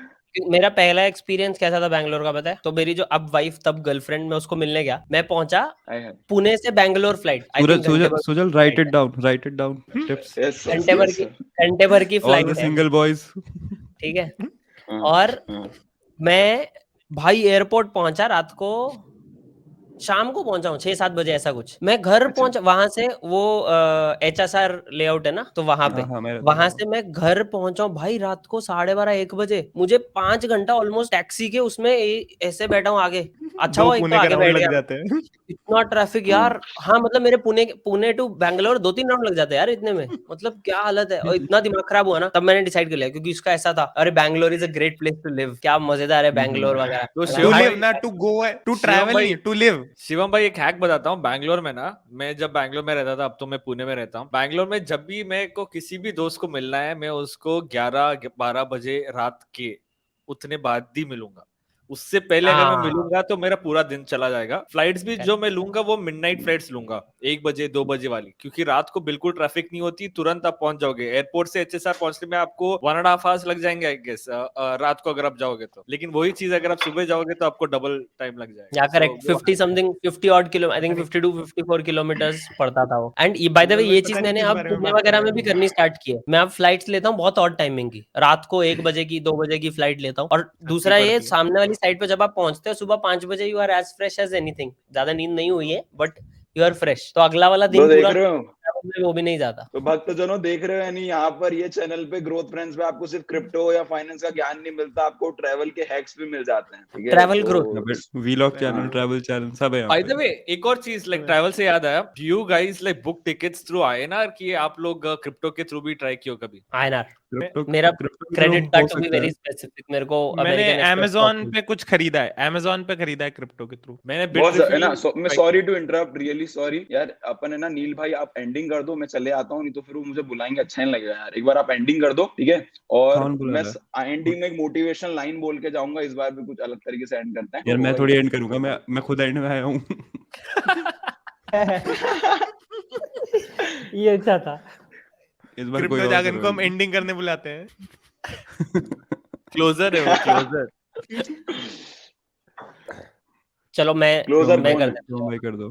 मेरा पहला एक्सपीरियंस कैसा था बैंगलोर का पता है? तो मेरी जो अब वाइफ तब गर्लफ्रेंड, मैं उसको मिलने गया, मैं पहुंचा हो। हाय हाय। पुणे से बैंगलोर फ्लाइट, आई सूरज थिंक घंटे सुजल भर सुजल फ्लाइट है, right it down tips, yes sir, घंटे भर यस की सर। घंटे भर की ऑल द फ्लाइट है, सिंगल बॉयज। ठीक है। हाँ, और हाँ। मैं भाई एयरपोर्ट पहुंचा रात को, शाम को पहुंचा हूँ 6-7 बजे ऐसा कुछ। मैं घर अच्छा। पहुंचा, वहां से वो HSR लेआउट है ना, तो वहां पे, हाँ हाँ मैं रहता वहां हूँ। से मैं घर पहुंचा हूँ भाई रात को 12:30-1 बजे। मुझे 5 घंटा ऑलमोस्ट टैक्सी के उसमें ऐसे बैठा हूँ आगे। अच्छा दो हुआ एक तो पुणे के आगे राउंड बैठ लग गया मैं। जाते हैं। इतना ट्रैफिक हाँ। यार, हाँ मतलब मेरे पुणे टू बैंगलोर 2-3 राउंड लग जाते हैं यार इतने में, मतलब क्या हालत है। और इतना दिमाग खराब हुआ ना, तब मैंने डिसाइड कर लिया, क्योंकि उसका ऐसा था, अरे Bangalore is a great place to live, क्या मजेदार है बैंगलोर वगैरह। तो मैंने टू शिवम कहा, लिव भाई, ना, टू गो है, टू शिवम ट्रैवल भाई नहीं, टू लिव। शिवम भाई एक हैक बताता हूँ। बैंगलोर में ना, मैं जब बैंगलोर में रहता था, अब तो मैं पुणे में रहता हूँ। बैंगलोर में जब भी मैं को किसी भी दोस्त को मिलना है, मैं उसको 11-12 बजे रात के उतने बाद ही मिलूंगा। उससे पहले अगर मैं हाँ मिलूंगा तो मेरा पूरा दिन चला जाएगा। फ्लाइट्स भी जो मैं लूंगा वो मिडनाइट फ्लाइट्स लूंगा, 1 बजे 2 बजे वाली, क्योंकि रात को बिल्कुल ट्रैफिक नहीं होती, तुरंत आप पहुंच जाओगे। एयरपोर्ट से HSR पहुंचने में आपको 1.5 आवर्स लग जाएंगे आई गेस, रात को अगर आप जाओगे तो। लेकिन वही चीज अगर आप सुबह जाओगे तो आपको डबल टाइम लग जाएगा। या So, करेक्ट, वो 50 something, 50 odd kilo, I think 52-54 kilometres पड़ता था वो। एंड बाय द वे सुजल भाई ये चीज पता नहीं मैंने किस अब बारे में पुणे बात कर वगैरह रहे में भी हो। करनी स्टार्ट की है। मैं अब फ्लाइट्स लेता हूँ बहुत ऑड टाइमिंग की, रात को 1 बजे की, 2 बजे की फ्लाइट लेता हूँ। और दूसरा ये, पड़ती है। सामने वाली साइड पे जब आप पहुंचते हो सुबह 5 बजे, you are as fresh as anything. ज्यादा नींद नहीं हुई है बट यू आर फ्रेश, तो अगला वाला तो दिन देख पूरा रहे हो, travel में वो भी नहीं जाता। तो भक्तजनों देख रहे हो, यानी यहाँ पर ये चैनल पे ग्रोथ फ्रेंड्स पे आपको सिर्फ क्रिप्टो या फाइनेंस का ज्ञान नहीं मिलता, आपको ट्रैवल के हैक्स भी मिल जाते हैं, ठीक है। ट्रैवल तो ग्रोथ। वीलॉग चैनल, हाँ। ट्रैवल चैनल सब है यहाँ बाय द पे। वे एक और चीज, लाइक ट्रैवल से याद आया, do you guys like book tickets through INR कि आप लोग क्रिप्टो के थ्रू भी ट्राई किए हो कभी? INR, क्रिप्टो मेरा क्रिप्टो के क्रेडिट थ्रू कार्ड हो टू बी सकता वेरी है। स्पेसिफिक, मेरे को मैंने अमेरिकन एक्सप्रेस अमेजोन पे कुछ खरीदा है, अमेजोन पे खरीदा है क्रिप्टो के थ्रू। मैंने बहुत है ना। Bitrefill मैं try सॉरी किया। टू इंटरप्ट, रियली सॉरी यार। अपन है ना, नील भाई आप एंडिंग कर दो, मैं चले आता हूँ, नहीं तो फिर वो मुझे बुलाएंगे, अच्छा नहीं लगेगा यार। एक बार आप एंडिंग कर दो, ठीक है। और कौन बुला मैं रहा है? एंडिंग में एक मोटिवेशनल लाइन बोल के जाऊंगा, इस बार भी कुछ अलग तरीके से एंड करते हैं, यार तो मैं होगा थोड़ी ये। एंड करूंगा, मैं खुद एंड में आया हूँ। ये अच्छा था। इस बार कोई क्रिप्टो और जागन करो को हम एंड। एंडिंग करने बुलाते हैं। क्लोजर है वो, क्लोजर। चलो क्लोजर मैं कौन कर है? देता तुम हूँ। भाई कर दो।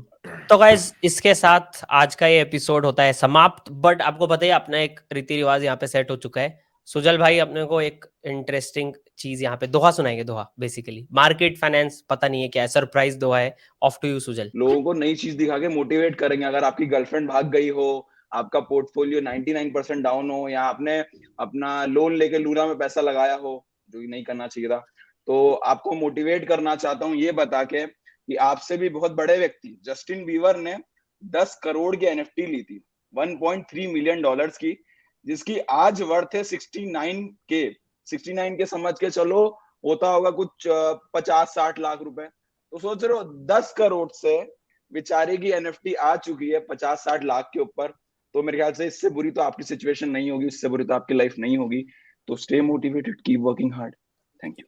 तो गाइस इसके साथ आज का ये एपिसोड होता है समाप्त। बट आपको पता है अपना एक रीति रिवाज यहाँ पे सेट हो चुका है। सुजल भाई अपने को एक इंटरेस्टिंग चीज यहाँ पे दोहा सुनाएंगे। दोहा बेसिकली मार्केट फाइनेंस पता नहीं है क्या है, सरप्राइज दोहा है। Off to you Sujal. लोगों को नई चीज दिखा के मोटिवेट करेंगे। अगर आपकी गर्लफ्रेंड भाग गई हो, आपका पोर्टफोलियो 99% डाउन हो, या आपने अपना लोन लेके लूना में पैसा लगाया हो, जो कि नहीं करना चाहिए था, तो आपको मोटिवेट करना चाहता हूँ ये बता के कि आपसे भी बहुत बड़े व्यक्ति जस्टिन बीवर ने 10 करोड़ की NFT ली थी, 1.3 मिलियन डॉलर्स की, जिसकी आज वर्थ है 69 के समझ के चलो, होता होगा कुछ 50-60 लाख रुपए। तो सोच रहे हो 10 करोड़ से बेचारे की NFT आ चुकी है 50-60 लाख के ऊपर। तो मेरे ख्याल से इससे बुरी तो आपकी सिचुएशन नहीं होगी, इससे बुरी तो आपकी लाइफ नहीं होगी। तो stay motivated, keep working hard. Thank you.